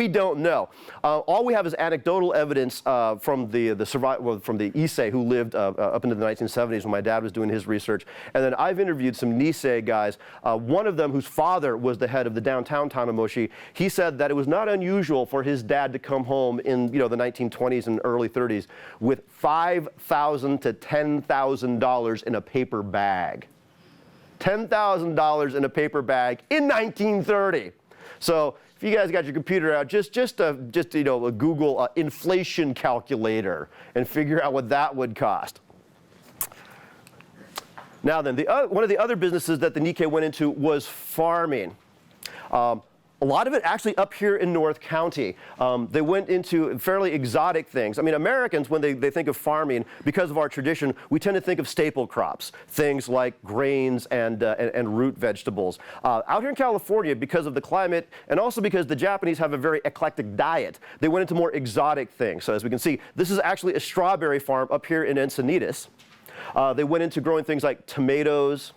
A: don't know. All we have is anecdotal evidence from the Issei who lived up into the 1970s when my dad was doing his research. And then I've interviewed some Nisei guys. One of them, whose father was the head of the downtown Tanamoshi, he said that it was not unusual for his dad to come home in the 1920s and early 30s with $5,000 to $10,000 in a paper bag. $10,000 in a paper bag in 1930. So if you guys got your computer out, just Google inflation calculator and figure out what that would cost. Now then, one of the other businesses that the Nikkei went into was farming. A lot of it actually up here in North County. They went into fairly exotic things. I mean, Americans, when they think of farming, because of our tradition, we tend to think of staple crops, things like grains and root vegetables. Out here in California, because of the climate, and also because the Japanese have a very eclectic diet, they went into more exotic things. So as we can see, this is actually a strawberry farm up here in Encinitas. They went into growing things like tomatoes,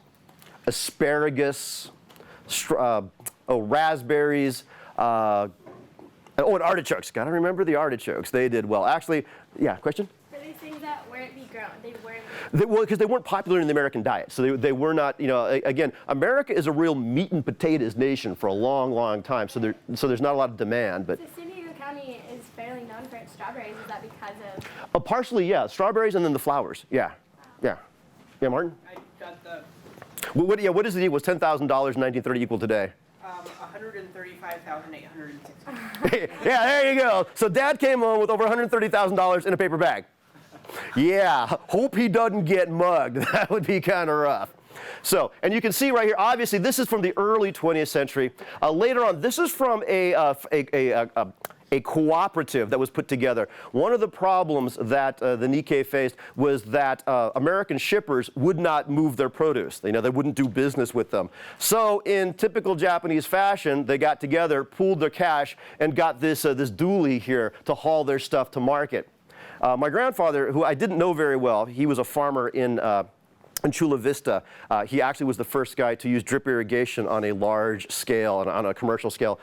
A: asparagus, raspberries, and artichokes. Gotta remember the artichokes. They did well. Actually, yeah, question?
D: For these things that weren't be grown, they weren't.
A: Because they weren't popular in the American diet. So they were not, again, America is a real meat and potatoes nation for a long, long time. So there's not a lot of demand. But
D: So San Diego County is fairly known for its strawberries. Is that because of?
A: Partially, yeah. Strawberries and then the flowers. Yeah. Yeah. Yeah, Martin?
B: I got the
A: What is the deal? Was $10,000 in 1930 equal today?
B: 135,860.
A: Yeah, there you go. So Dad came home with over $130,000 in a paper bag. Yeah, hope he doesn't get mugged. That would be kind of rough. So, and you can see right here, obviously this is from the early 20th century. Later on, this is from a cooperative that was put together. One of the problems that the Nikkei faced was that American shippers would not move their produce. They wouldn't do business with them. So in typical Japanese fashion, they got together, pooled their cash, and got this dually here to haul their stuff to market. My grandfather, who I didn't know very well, he was a farmer in Chula Vista. He actually was the first guy to use drip irrigation on a large scale, on a commercial scale,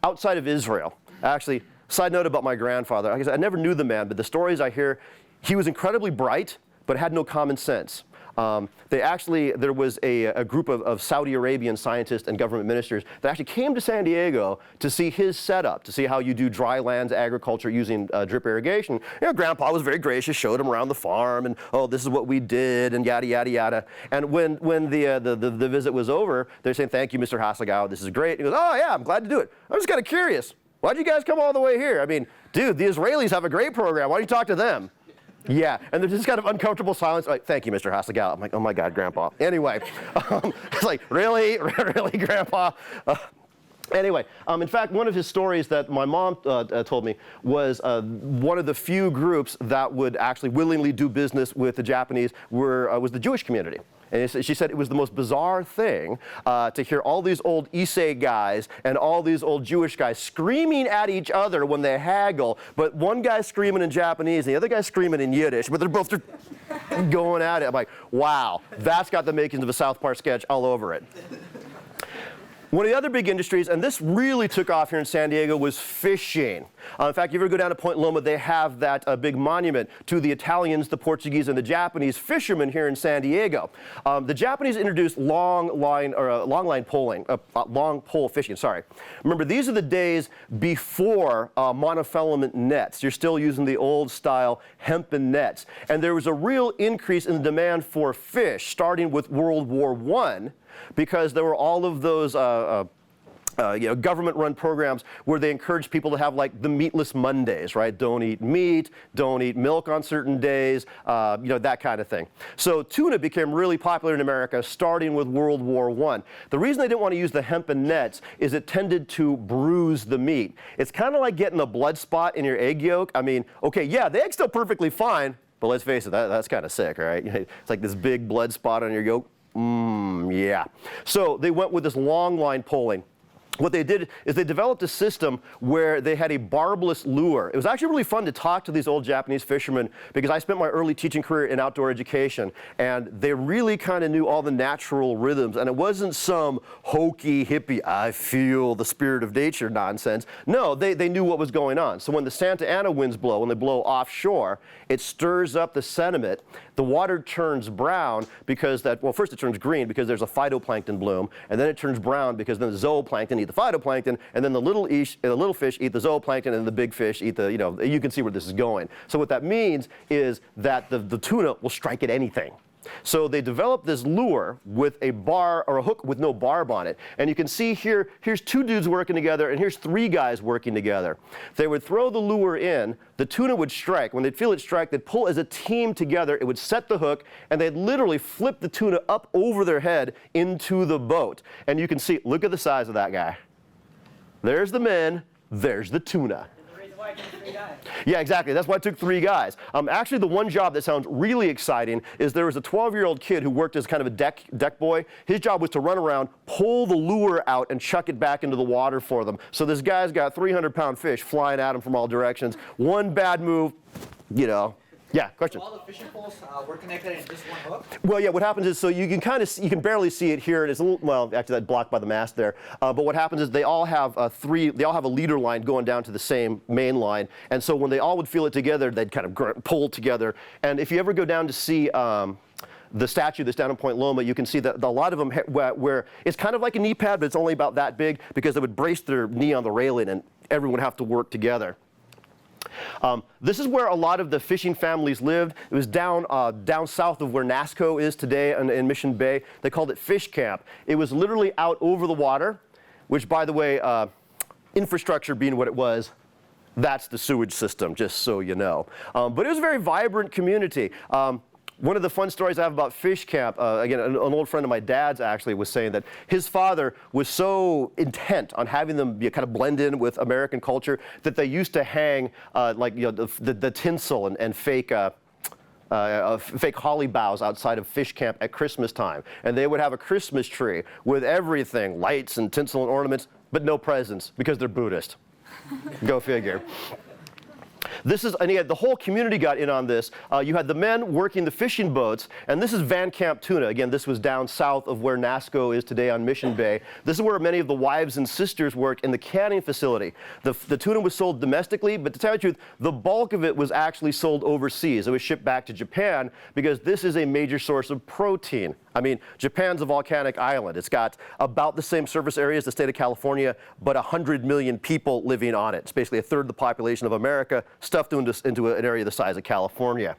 A: outside of Israel. Actually, side note about my grandfather, like I said, I never knew the man, but the stories I hear, he was incredibly bright, but had no common sense. There was a group of Saudi Arabian scientists and government ministers that actually came to San Diego to see his setup, to see how you do dry lands agriculture using drip irrigation. Grandpa was very gracious, showed him around the farm, and this is what we did, and yada, yada, yada. And when the visit was over, they're saying, thank you, Mr. Hasegawa, this is great. And he goes, oh yeah, I'm glad to do it. I'm just kind of curious. Why'd you guys come all the way here? I mean, dude, the Israelis have a great program. Why don't you talk to them? Yeah, and there's this kind of uncomfortable silence. Like, thank you, Mr. Hasegawa. I'm like, oh my God, Grandpa. Anyway, it's like, really, really, Grandpa? Anyway, in fact, one of his stories that my mom told me was one of the few groups that would actually willingly do business with the Japanese was the Jewish community. And she said it was the most bizarre thing to hear all these old Issei guys and all these old Jewish guys screaming at each other when they haggle, but one guy's screaming in Japanese and the other guy's screaming in Yiddish, but they're both going at it. I'm like, wow, that's got the makings of a South Park sketch all over it. One of the other big industries, and this really took off here in San Diego, was fishing. In fact, if you ever go down to Point Loma, they have that big monument to the Italians, the Portuguese, and the Japanese fishermen here in San Diego. The Japanese introduced long pole fishing. Sorry. Remember, these are the days before monofilament nets. You're still using the old style hempen nets. And there was a real increase in the demand for fish, starting with World War I, because there were all of those government-run programs where they encouraged people to have like the meatless Mondays, right? Don't eat meat, don't eat milk on certain days, that kind of thing. So tuna became really popular in America starting with World War I. The reason they didn't want to use the hempen nets is it tended to bruise the meat. It's kind of like getting a blood spot in your egg yolk. I mean, okay, yeah, the egg's still perfectly fine, but let's face it, that's kind of sick, right? It's like this big blood spot on your yolk. Yeah. So they went with this long line poling. what they did is they developed a system where they had a barbless lure. It was actually really fun to talk to these old Japanese fishermen because I spent my early teaching career in outdoor education, and they really kind of knew all the natural rhythms, and it wasn't some hokey, hippie, I feel the spirit of nature nonsense. No, they knew what was going on. So when the Santa Ana winds blow, when they blow offshore, it stirs up the sediment. The water turns brown because well, first it turns green because there's a phytoplankton bloom, and then it turns brown because then the zooplankton eat the phytoplankton, and then the little fish eat the zooplankton, and the big fish eat the, you can see where this is going. So what that means is that the tuna will strike at anything. So they developed this lure with a bar or a hook with no barb on it. And you can see here, here's two dudes working together, and here's three guys working together. They would throw the lure in, the tuna would strike. When they'd feel it strike, they'd pull as a team together, it would set the hook, and they'd literally flip the tuna up over their head into the boat. And you can see, look at the size of that guy. There's the men, there's the tuna.
B: The reason why it took 3 guys.
A: Yeah, exactly. That's why it took 3 guys. Actually, the one job that sounds really exciting is there was a 12-year-old kid who worked as kind of a deck boy. His job was to run around, pull the lure out, and chuck it back into the water for them. So this guy's got 300-pound fish flying at him from all directions. One bad move, Yeah, question.
E: So all the fishing poles were connected in just one hook?
A: Well, yeah, what happens is, so you can kind of, you can barely see it here. It's a little, well, actually that's blocked by the mast there. But what happens is they all have a leader line going down to the same main line. And so when they all would feel it together, they'd kind of pull together. And if you ever go down to see the statue that's down in Point Loma, you can see that a lot of them where it's kind of like a knee pad, but it's only about that big because they would brace their knee on the railing and everyone would have to work together. This is where a lot of the fishing families lived. It was down south of where NASCO is today in Mission Bay. They called it Fish Camp. It was literally out over the water, which, by the way, infrastructure being what it was, that's the sewage system, just so you know. But it was a very vibrant community. One of the fun stories I have about Fish Camp, again, an old friend of my dad's actually was saying that his father was so intent on having them kind of blend in with American culture that they used to hang the tinsel and fake holly boughs outside of Fish Camp at Christmas time. And they would have a Christmas tree with everything, lights and tinsel and ornaments, but no presents because they're Buddhist. Go figure. And the whole community got in on this. You had the men working the fishing boats, and this is Van Camp Tuna. Again, this was down south of where NASCO is today on Mission Bay. This is where many of the wives and sisters worked in the canning facility. The tuna was sold domestically, but to tell you the truth, the bulk of it was actually sold overseas. It was shipped back to Japan because this is a major source of protein. I mean, Japan's a volcanic island. It's got about the same surface area as the state of California, but 100 million people living on it. It's basically a third of the population of America stuffed into an area the size of California.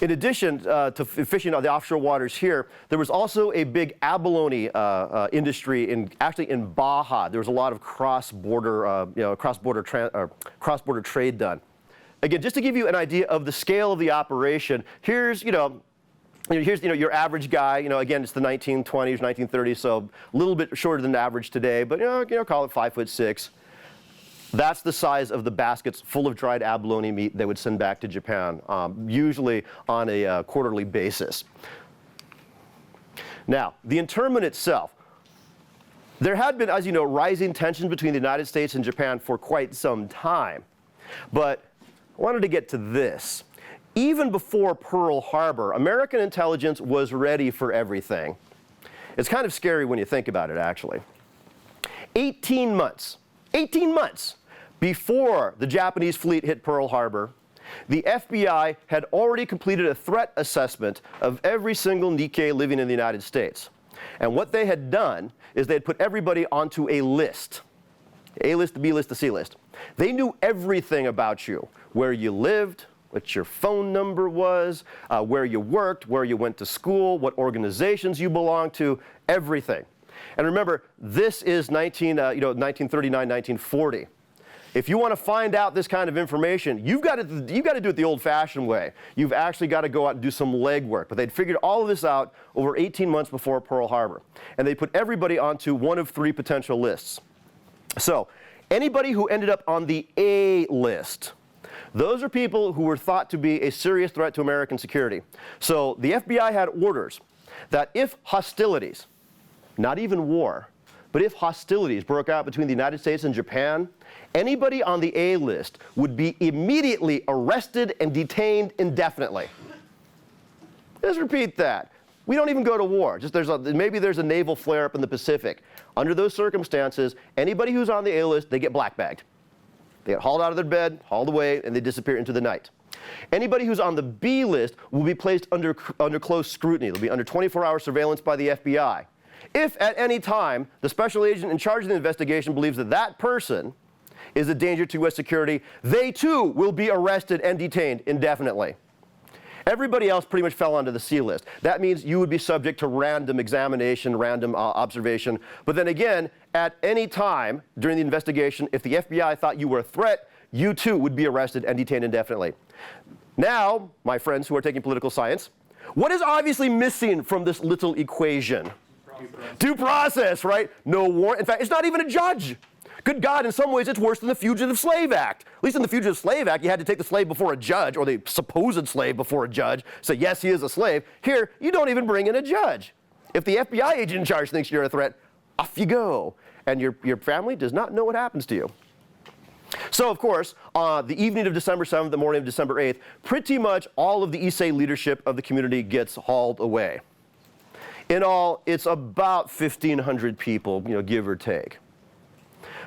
A: In addition to fishing on the offshore waters here, there was also a big abalone industry in Baja. There was a lot of cross-border trade done. Again, just to give you an idea of the scale of the operation, here's your average guy. Again, it's the 1920s, 1930s, so a little bit shorter than average today, but call it 5'6". That's the size of the baskets full of dried abalone meat they would send back to Japan, usually on a quarterly basis. Now, the internment itself. There had been, as you know, rising tensions between the United States and Japan for quite some time. But I wanted to get to this. Even before Pearl Harbor, American intelligence was ready for everything. It's kind of scary when you think about it, actually. 18 months before the Japanese fleet hit Pearl Harbor, the FBI had already completed a threat assessment of every single Nikkei living in the United States. And what they had done is they had put everybody onto a list. A list, the B list, the C list. They knew everything about you, where you lived, what your phone number was, where you worked, where you went to school, what organizations you belonged to, everything. And remember, this is 1939, 1940. If you want to find out this kind of information, you've got to do it the old-fashioned way. You've actually got to go out and do some legwork. But they'd figured all of this out over 18 months before Pearl Harbor. And they put everybody onto one of 3 potential lists. So anybody who ended up on the A list, those are people who were thought to be a serious threat to American security. So the FBI had orders that if hostilities, not even war, but if hostilities broke out between the United States and Japan, anybody on the A list would be immediately arrested and detained indefinitely. Let's repeat that. We don't even go to war. Just maybe there's a naval flare-up in the Pacific. Under those circumstances, anybody who's on the A list, they get black-bagged. They get hauled out of their bed, hauled away, and they disappear into the night. Anybody who's on the B list will be placed under close scrutiny. They'll be under 24-hour surveillance by the FBI. If at any time the special agent in charge of the investigation believes that that person is a danger to U.S. security, they too will be arrested and detained indefinitely. Everybody else pretty much fell onto the C list. That means you would be subject to random examination, random observation. But then again, at any time during the investigation, if the FBI thought you were a threat, you too would be arrested and detained indefinitely. Now, my friends who are taking political science, what is obviously missing from this little equation? Due process, right? No warrant. In fact, it's not even a judge. Good God, in some ways it's worse than the Fugitive Slave Act. At least in the Fugitive Slave Act, you had to take the slave before a judge, or the supposed slave before a judge, say, yes, he is a slave. Here, you don't even bring in a judge. If the FBI agent in charge thinks you're a threat, off you go. And your family does not know what happens to you. So, of course, the evening of December 7th, the morning of December 8th, pretty much all of the Issei leadership of the community gets hauled away. In all, it's about 1,500 people, give or take.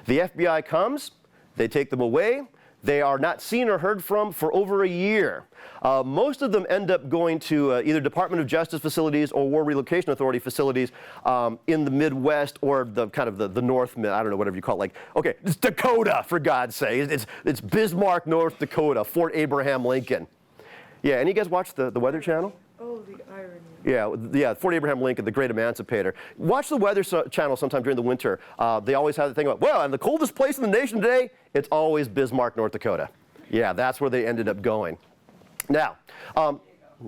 A: The FBI comes, they take them away. They are not seen or heard from for over a year. Most of them end up going to either Department of Justice facilities or War Relocation Authority facilities in the Midwest or the North, I don't know, whatever you call it. Like, okay, it's Dakota, for God's sake. It's Bismarck, North Dakota, Fort Abraham Lincoln. Yeah, any of you guys watch the Weather Channel?
B: Oh, the irony.
A: Yeah, Fort Abraham Lincoln, the Great Emancipator. Watch the Weather Channel sometime during the winter. They always have the thing about, well, and the coldest place in the nation today, it's always Bismarck, North Dakota. Yeah, that's where they ended up going. Now,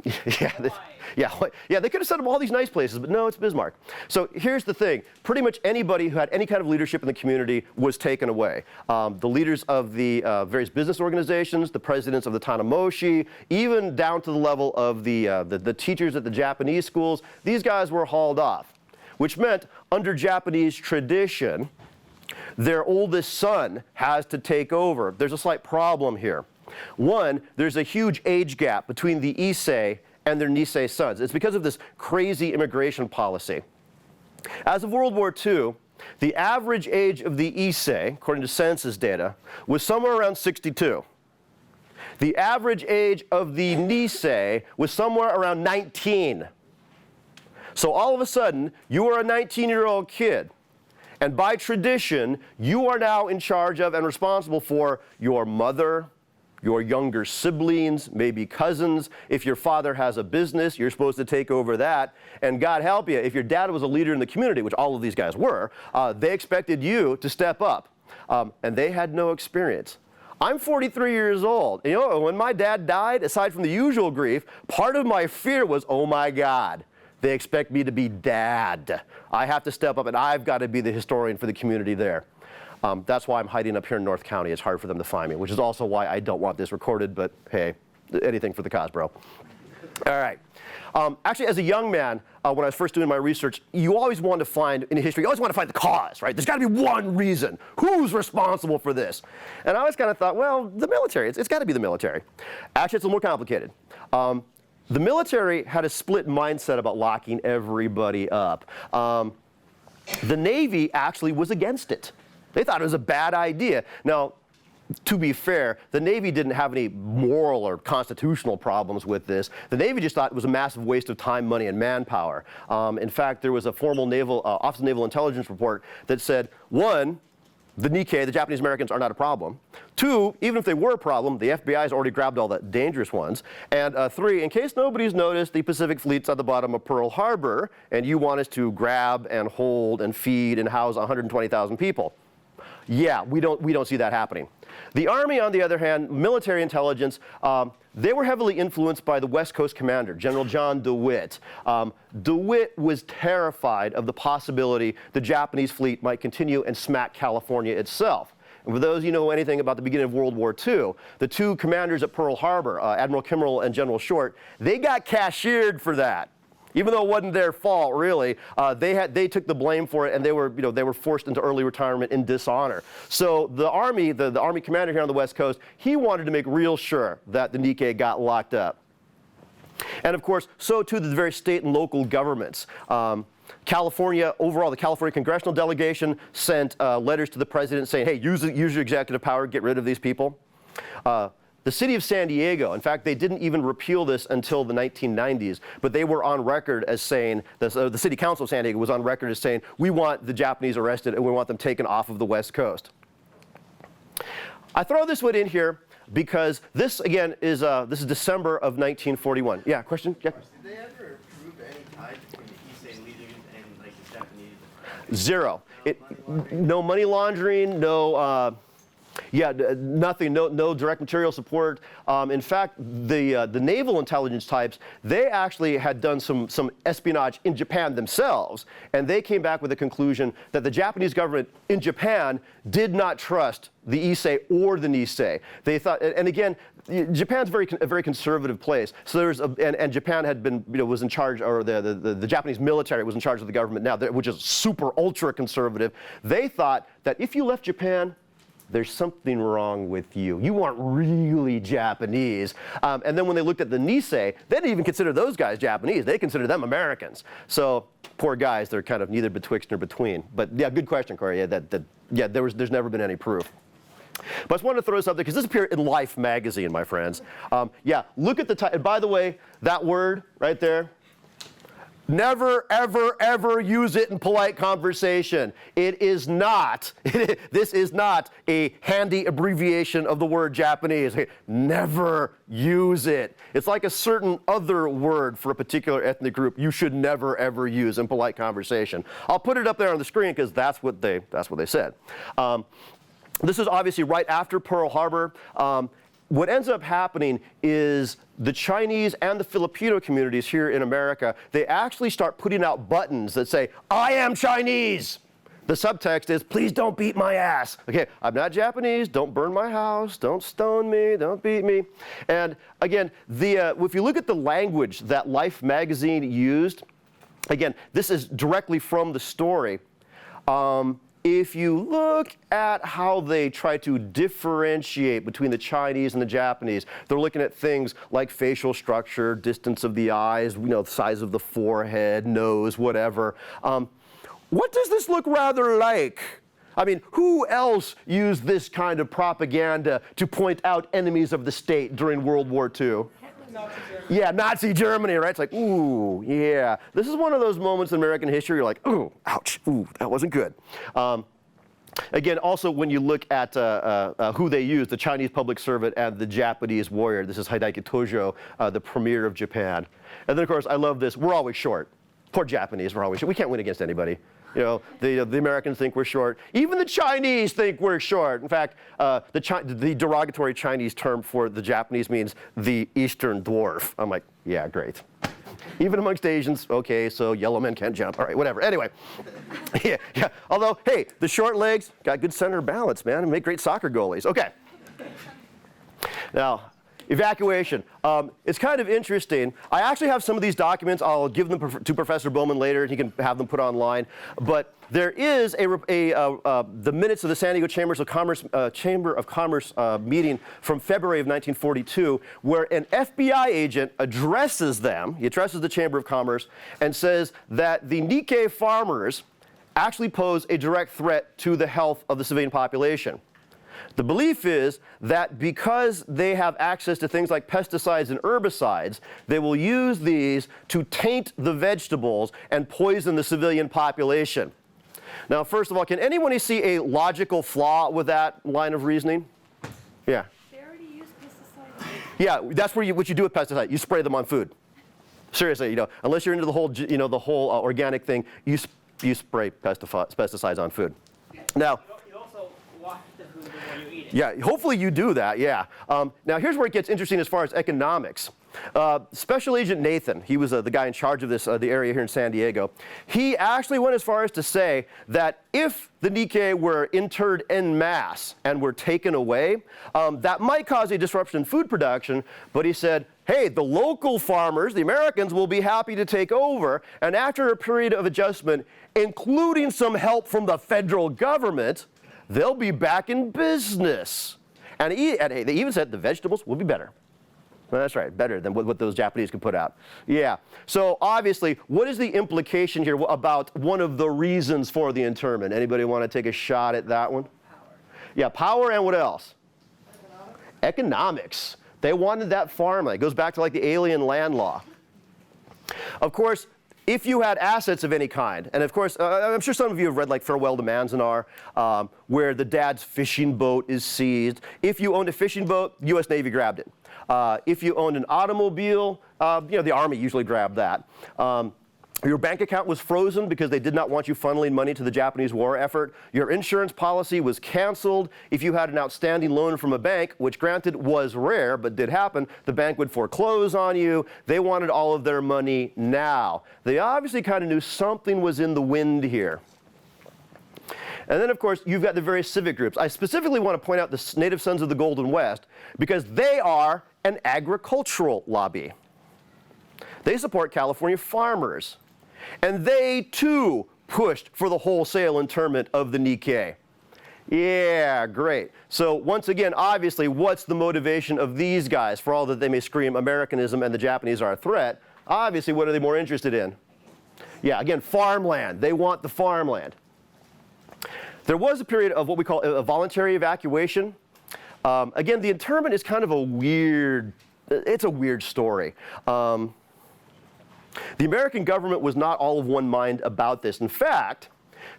A: they could have set up all these nice places, but no, it's Bismarck. So here's the thing. Pretty much anybody who had any kind of leadership in the community was taken away. The leaders of the various business organizations, the presidents of the Tanamoshi, even down to the level of the teachers at the Japanese schools, these guys were hauled off, which meant under Japanese tradition, their oldest son has to take over. There's a slight problem here. One, there's a huge age gap between the Issei and their Nisei sons. It's because of this crazy immigration policy. As of World War II, the average age of the Issei, according to census data, was somewhere around 62. The average age of the Nisei was somewhere around 19. So all of a sudden, you are a 19-year-old kid. And by tradition, you are now in charge of and responsible for your mother, your younger siblings, maybe cousins. If your father has a business, you're supposed to take over that. And God help you, if your dad was a leader in the community, which all of these guys were, they expected you to step up. And they had no experience. I'm 43 years old. When my dad died, aside from the usual grief, part of my fear was, oh my God, they expect me to be dad. I have to step up and I've got to be the historian for the community there. That's why I'm hiding up here in North County. It's hard for them to find me, which is also why I don't want this recorded, but hey, anything for the cause, bro. All right. Actually, as a young man, when I was first doing my research, you always want to find, in history, you always want to find the cause, right? There's got to be one reason. Who's responsible for this? And I always kind of thought, well, the military. It's got to be the military. Actually, it's a little more complicated. The military had a split mindset about locking everybody up. The Navy actually was against it. They thought it was a bad idea. Now, to be fair, the Navy didn't have any moral or constitutional problems with this. The Navy just thought it was a massive waste of time, money, and manpower. In fact, there was a formal Office of Naval Intelligence report that said, one, the Nikkei, the Japanese Americans, are not a problem. Two, even if they were a problem, the FBI has already grabbed all the dangerous ones. And three, in case nobody's noticed, the Pacific Fleet's at the bottom of Pearl Harbor, and you want us to grab and hold and feed and house 120,000 people. Yeah, we don't see that happening. The Army, on the other hand, military intelligence, they were heavily influenced by the West Coast commander, General John DeWitt. DeWitt was terrified of the possibility the Japanese fleet might continue and smack California itself. And for those you know anything about the beginning of World War II, the two commanders at Pearl Harbor, Admiral Kimmerl and General Short, they got cashiered for that. Even though it wasn't their fault, really, they took the blame for it, and they were forced into early retirement in dishonor. So the Army, the Army commander here on the West Coast, he wanted to make real sure that the Nikkei got locked up. And of course, so too the various state and local governments. California, overall, the California congressional delegation sent letters to the president saying, hey, use your executive power, get rid of these people. The city of San Diego, in fact, they didn't even repeal this until the 1990s, but they were on record as saying, the city council of San Diego was on record as saying, we want the Japanese arrested and we want them taken off of the West Coast. I throw this one in here because this, again, is December of 1941. Yeah, question? Yeah.
F: Did they ever prove any ties between the Issei leaders and like the Japanese?
A: Zero. No money laundering, no. Nothing, no direct material support. In fact, the naval intelligence types, they actually had done some espionage in Japan themselves, and they came back with the conclusion that the Japanese government in Japan did not trust the Issei or the Nisei. They thought, and again, Japan's a very conservative place. So there's and Japan had been, was in charge, or the Japanese military was in charge of the government now, which is super ultra conservative. They thought that if you left Japan, there's something wrong with you. You aren't really Japanese. And then when they looked at the Nisei, they didn't even consider those guys Japanese. They considered them Americans. So poor guys, they're kind of neither betwixt nor between. But yeah, good question, Corey. There's never been any proof. But I just wanted to throw this up there because this appeared in Life magazine, my friends. Look at the title. And by the way, that word right there, never, ever, ever use it in polite conversation. It is not, this is not a handy abbreviation of the word Japanese. Never use it. It's like a certain other word for a particular ethnic group you should never, ever use in polite conversation. I'll put it up there on the screen because that's what they said. This is obviously right after Pearl Harbor. What ends up happening is the Chinese and the Filipino communities here in America, they actually start putting out buttons that say, I am Chinese. The subtext is, please don't beat my ass. Okay, I'm not Japanese, don't burn my house, don't stone me, don't beat me. And again, if you look at the language that Life magazine used, again, this is directly from the story. If you look at how they try to differentiate between the Chinese and the Japanese, they're looking at things like facial structure, distance of the eyes, the size of the forehead, nose, whatever. What does this look rather like? I mean, who else used this kind of propaganda to point out enemies of the state during World War II?
B: Nazi Germany.
A: Yeah, Nazi Germany, right? It's like, ooh, yeah. This is one of those moments in American history you're like, ooh, ouch, ooh, that wasn't good. Again, also when you look at who they use, the Chinese public servant and the Japanese warrior. This is Hideaki Tojo, the premier of Japan. And then, of course, I love this. We're always short. Poor Japanese, we're always short. We can't win against anybody. The Americans think we're short. Even the Chinese think we're short. In fact, the derogatory Chinese term for the Japanese means the Eastern Dwarf. I'm like, yeah, great. Even amongst Asians, okay, so yellow men can't jump. All right, whatever. Anyway, yeah. Although, hey, the short legs got good center balance, man, and make great soccer goalies. Okay. Now, evacuation. It's kind of interesting. I actually have some of these documents. I'll give them to Professor Bowman later, and he can have them put online. But there is the minutes of the San Diego Chamber of Commerce meeting from February of 1942, where an FBI agent addresses them. He addresses the Chamber of Commerce and says that the Nikkei farmers actually pose a direct threat to the health of the civilian population. The belief is that because they have access to things like pesticides and herbicides, they will use these to taint the vegetables and poison the civilian population. Now, first of all, can anyone see a logical flaw with that line of reasoning? Yeah.
D: They already use pesticides.
A: Yeah, that's what you do with pesticides. You spray them on food. Seriously, unless you're into the whole organic thing, you spray pesticides on food. Now.
B: You also wash the food before you eat it.
A: Yeah, hopefully you do that, yeah. Now here's where it gets interesting as far as economics. Special Agent Nathan, he was the guy in charge of the area here in San Diego. He actually went as far as to say that if the Nikkei were interred en masse and were taken away, that might cause a disruption in food production, but he said, hey, the local farmers, the Americans, will be happy to take over, and after a period of adjustment, including some help from the federal government, they'll be back in business. And they even said the vegetables will be better. Well, that's right, better than what those Japanese could put out. Yeah, so obviously, what is the implication here about one of the reasons for the internment? Anybody want to take a shot at that one? Power. Yeah, power and what else? Economics. They wanted that farmland. It goes back to like the alien land law. Of course, if you had assets of any kind, and of course, I'm sure some of you have read like Farewell to Manzanar, where the dad's fishing boat is seized. If you owned a fishing boat, U.S. Navy grabbed it. If you owned an automobile, the Army usually grabbed that. Your bank account was frozen because they did not want you funneling money to the Japanese war effort. Your insurance policy was canceled. If you had an outstanding loan from a bank, which granted was rare but did happen, the bank would foreclose on you. They wanted all of their money now. They obviously kind of knew something was in the wind here. And then, of course, you've got the various civic groups. I specifically want to point out the Native Sons of the Golden West because they are an agricultural lobby. They support California farmers. And they, too, pushed for the wholesale internment of the Nikkei. Yeah, great. So once again, obviously, what's the motivation of these guys? For all that they may scream Americanism and the Japanese are a threat, obviously, what are they more interested in? Yeah, again, farmland. They want the farmland. There was a period of what we call a voluntary evacuation. Again, the internment is kind of a weird story. The American government was not all of one mind about this. In fact,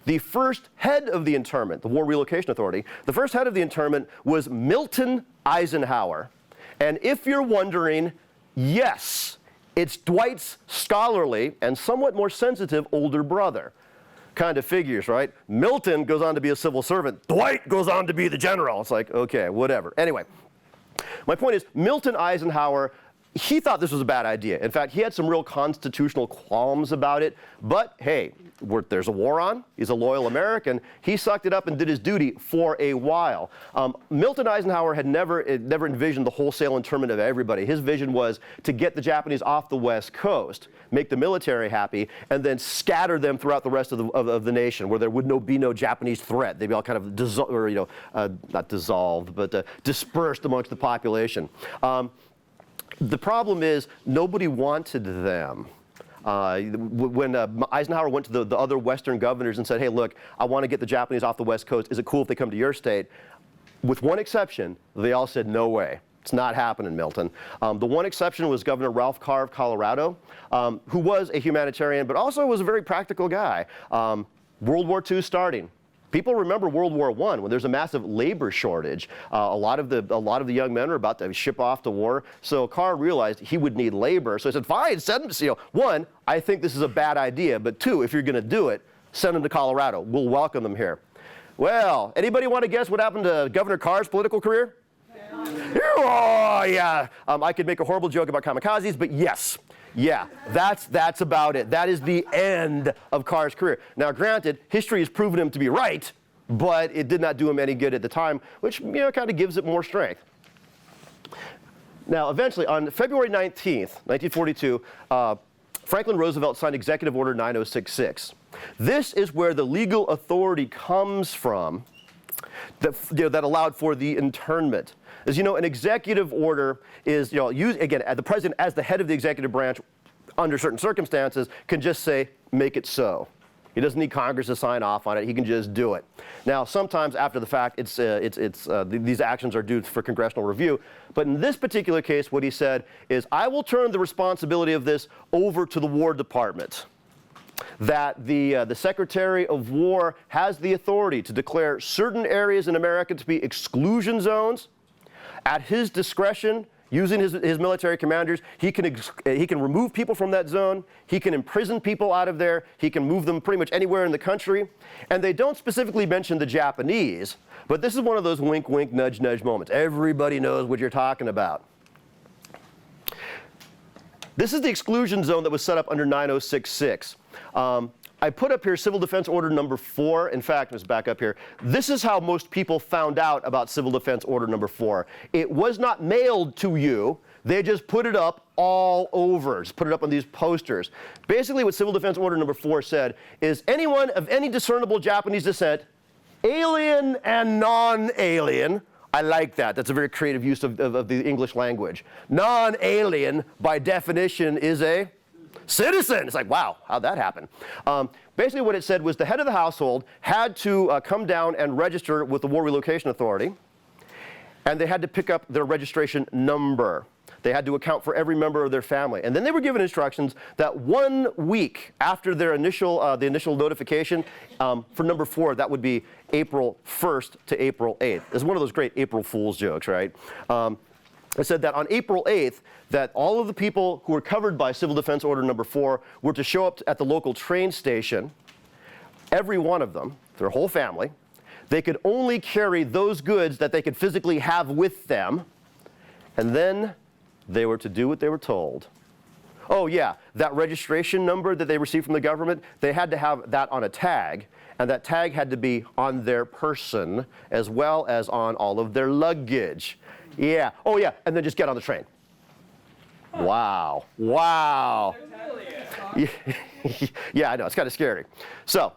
A: the first head of the internment, the War Relocation Authority, the first head of the internment was Milton Eisenhower. And if you're wondering, yes, it's Dwight's scholarly and somewhat more sensitive older brother. Kind of figures, right? Milton goes on to be a civil servant. Dwight goes on to be the general. It's like, okay, whatever. Anyway, my point is, Milton Eisenhower, he thought this was a bad idea. In fact, he had some real constitutional qualms about it. But hey, there's a war on. He's a loyal American. He sucked it up and did his duty for a while. Milton Eisenhower had never envisioned the wholesale internment of everybody. His vision was to get the Japanese off the West Coast, make the military happy, and then scatter them throughout the rest of the nation, where there would be no Japanese threat. They'd be all kind of not dissolved, but dispersed amongst the population. The problem is nobody wanted them. When Eisenhower went to the other Western governors and said, hey, look, I want to get the Japanese off the West Coast. Is it cool if they come to your state? With one exception, they all said, no way. It's not happening, Milton. The one exception was Governor Ralph Carr of Colorado, who was a humanitarian, but also was a very practical guy. World War II starting. People remember World War I when there's a massive labor shortage. A lot of the young men are about to ship off to war. So Carr realized he would need labor. So he said, fine, send them. One, I think this is a bad idea. But two, if you're going to do it, send them to Colorado. We'll welcome them here. Well, anybody want to guess what happened to Governor Carr's political career? Oh, yeah. I could make a horrible joke about kamikazes, but yes. Yeah, that's about it. That is the end of Carr's career. Now, granted, history has proven him to be right, but it did not do him any good at the time, which kind of gives it more strength. Now, eventually, on February 19th, 1942, Franklin Roosevelt signed Executive Order 9066. This is where the legal authority comes from that allowed for the internment. As you know, an executive order is, used, again, the president as the head of the executive branch under certain circumstances can just say, make it so. He doesn't need Congress to sign off on it. He can just do it. Now, sometimes after the fact, these actions are due for congressional review. But in this particular case, what he said is, I will turn the responsibility of this over to the War Department. That the Secretary of War has the authority to declare certain areas in America to be exclusion zones. At his discretion, using his military commanders, he can remove people from that zone. He can imprison people out of there. He can move them pretty much anywhere in the country. And they don't specifically mention the Japanese, but this is one of those wink, wink, nudge, nudge moments. Everybody knows what you're talking about. This is the exclusion zone that was set up under 9066. I put up here Civil Defense Order number 4. In fact, let's back up here. This is how most people found out about Civil Defense Order number 4. It was not mailed to you. They just put it up all over, just put it up on these posters. Basically what Civil Defense Order number 4 said is anyone of any discernible Japanese descent, alien and non-alien, I like that. That's a very creative use of the English language. Non-alien, by definition, is a citizen. It's like, wow, how'd that happen? Basically what it said was the head of the household had to come down and register with the War Relocation Authority, and they had to pick up their registration number. They had to account for every member of their family. And then they were given instructions that 1 week after their initial, the initial notification, for number 4, that would be April 1st to April 8th. It's one of those great April Fool's jokes, right? It said that on April 8th, that all of the people who were covered by Civil Defense Order number 4 were to show up at the local train station, every one of them, their whole family. They could only carry those goods that they could physically have with them, and then they were to do what they were told. Oh yeah, that registration number that they received from the government, they had to have that on a tag, and that tag had to be on their person as well as on all of their luggage. Yeah, oh yeah, and then just get on the train. Wow, wow. Yeah, I know, it's kind of scary. So,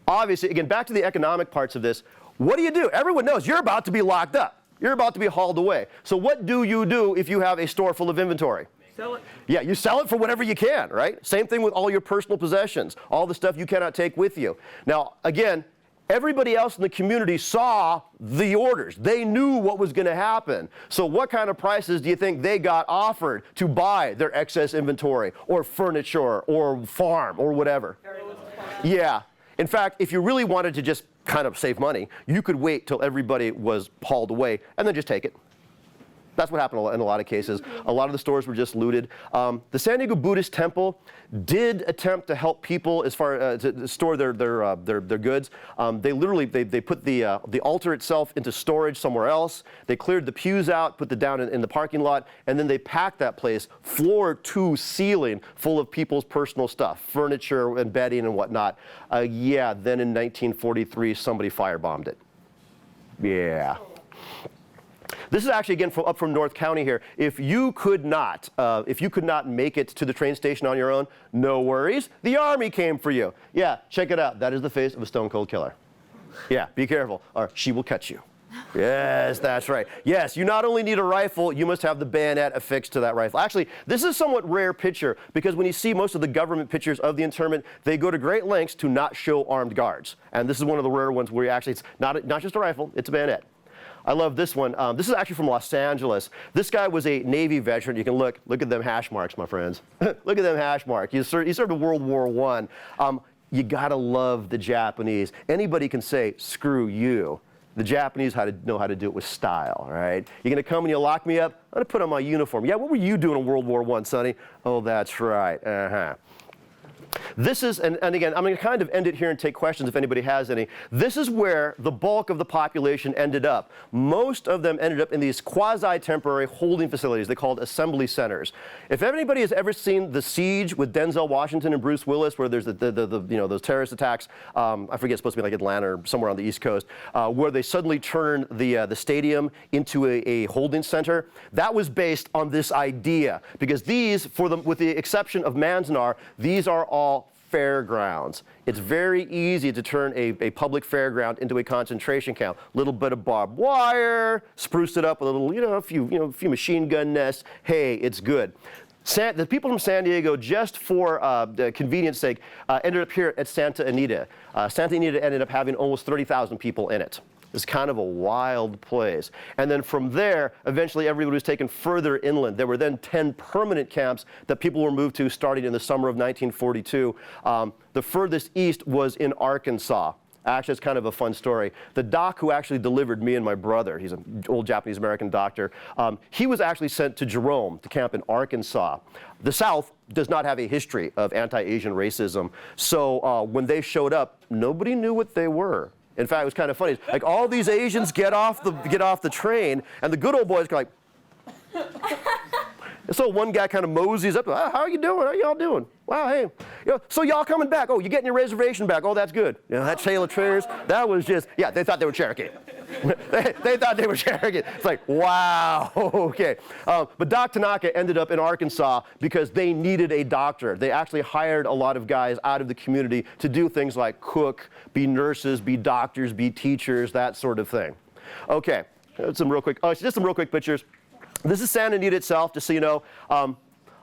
A: obviously, again, back to the economic parts of this, what do you do? Everyone knows you're about to be locked up. You're about to be hauled away. So what do you do if you have a store full of inventory?
B: Sell it.
A: Yeah, you sell it for whatever you can, right? Same thing with all your personal possessions, all the stuff you cannot take with you. Now, again, everybody else in the community saw the orders. They knew what was going to happen. So what kind of prices do you think they got offered to buy their excess inventory or furniture or farm or whatever? Yeah. In fact, if you really wanted to just kind of save money, you could wait till everybody was hauled away and then just take it. That's what happened in a lot of cases. A lot of the stores were just looted. The San Diego Buddhist Temple did attempt to help people as far to store their goods. They literally they put the altar itself into storage somewhere else. They cleared the pews out, put it down in the parking lot, and then they packed that place floor to ceiling full of people's personal stuff, furniture and bedding and whatnot. Yeah, then in 1943 somebody firebombed it. Yeah. This is actually, again, up from North County here. If you could not make it to the train station on your own, no worries. The Army came for you. Yeah, check it out. That is the face of a stone-cold killer. Yeah, be careful, or she will cut you. Yes, that's right. Yes, you not only need a rifle, you must have the bayonet affixed to that rifle. Actually, this is a somewhat rare picture because when you see most of the government pictures of the internment, they go to great lengths to not show armed guards. And this is one of the rare ones where you actually, it's not just a rifle, it's a bayonet. I love this one. This is actually from Los Angeles. This guy was a Navy veteran. You can look at them hash marks, my friends. Look at them hash marks. He served in World War I. You gotta love the Japanese. Anybody can say, screw you. The Japanese know how to do it with style, right? You're gonna come and you lock me up? I'm gonna put on my uniform. Yeah, what were you doing in World War I, Sonny? Oh, that's right, This is, and again, I'm going to kind of end it here and take questions if anybody has any. This is where the bulk of the population ended up. Most of them ended up in these quasi-temporary holding facilities. They called assembly centers. If anybody has ever seen The Siege with Denzel Washington and Bruce Willis, where there's those terrorist attacks, I forget, it's supposed to be like Atlanta or somewhere on the East Coast, where they suddenly turn the stadium into a holding center, that was based on this idea. Because these, with the exception of Manzanar, these are all fairgrounds. It's very easy to turn a public fairground into a concentration camp. Little bit of barbed wire, spruce it up with a little, a few machine gun nests. Hey, it's good. The people from San Diego, just for the convenience sake, ended up here at Santa Anita. Santa Anita ended up having almost 30,000 people in it. It's kind of a wild place. And then from there, eventually everybody was taken further inland. There were then 10 permanent camps that people were moved to starting in the summer of 1942. The furthest east was in Arkansas. Actually, it's kind of a fun story. The doc who actually delivered me and my brother, he's an old Japanese-American doctor, he was actually sent to Jerome, to camp in Arkansas. The South does not have a history of anti-Asian racism, so when they showed up, nobody knew what they were. In fact, it was kind of funny. Like, all these Asians get off the train, and the good old boys go like, So one guy kind of moseys up. "Ah, how are you doing? How y'all doing? Wow, hey. So y'all coming back? Oh, you getting your reservation back? Oh, that's good. That trail of trailers, that was just, yeah, they thought they were Cherokee. they thought they were Cherokee. It's like, wow, okay. But Doc Tanaka ended up in Arkansas because they needed a doctor. They actually hired a lot of guys out of the community to do things like cook, be nurses, be doctors, be teachers, that sort of thing. Okay, just some real quick pictures. This is Santa Anita itself, just so you know.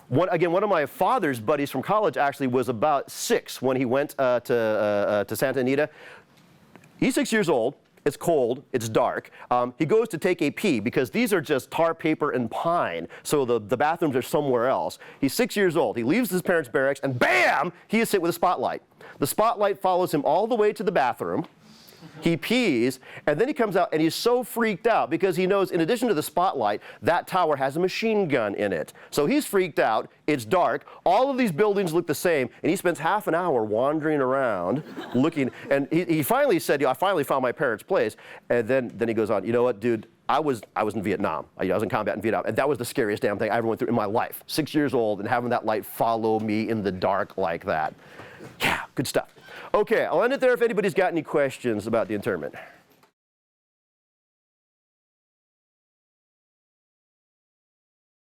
A: One of my father's buddies from college actually was about 6 when he went to Santa Anita. He's 6 years old. It's cold, it's dark. He goes to take a pee because these are just tar paper and pine, so the bathrooms are somewhere else. He's 6 years old. He leaves his parents' barracks and bam, he is hit with a spotlight. The spotlight follows him all the way to the bathroom. He pees, and then he comes out, and he's so freaked out because he knows, in addition to the spotlight, that tower has a machine gun in it. So he's freaked out. It's dark. All of these buildings look the same, and he spends half an hour wandering around, looking. And he finally said, I finally found my parents' place. And then he goes on, you know what, dude? I was in Vietnam. I was in combat in Vietnam, and that was the scariest damn thing I ever went through in my life. 6 years old, and having that light follow me in the dark like that. Yeah, good stuff. Okay, I'll end it there if anybody's got any questions about the internment.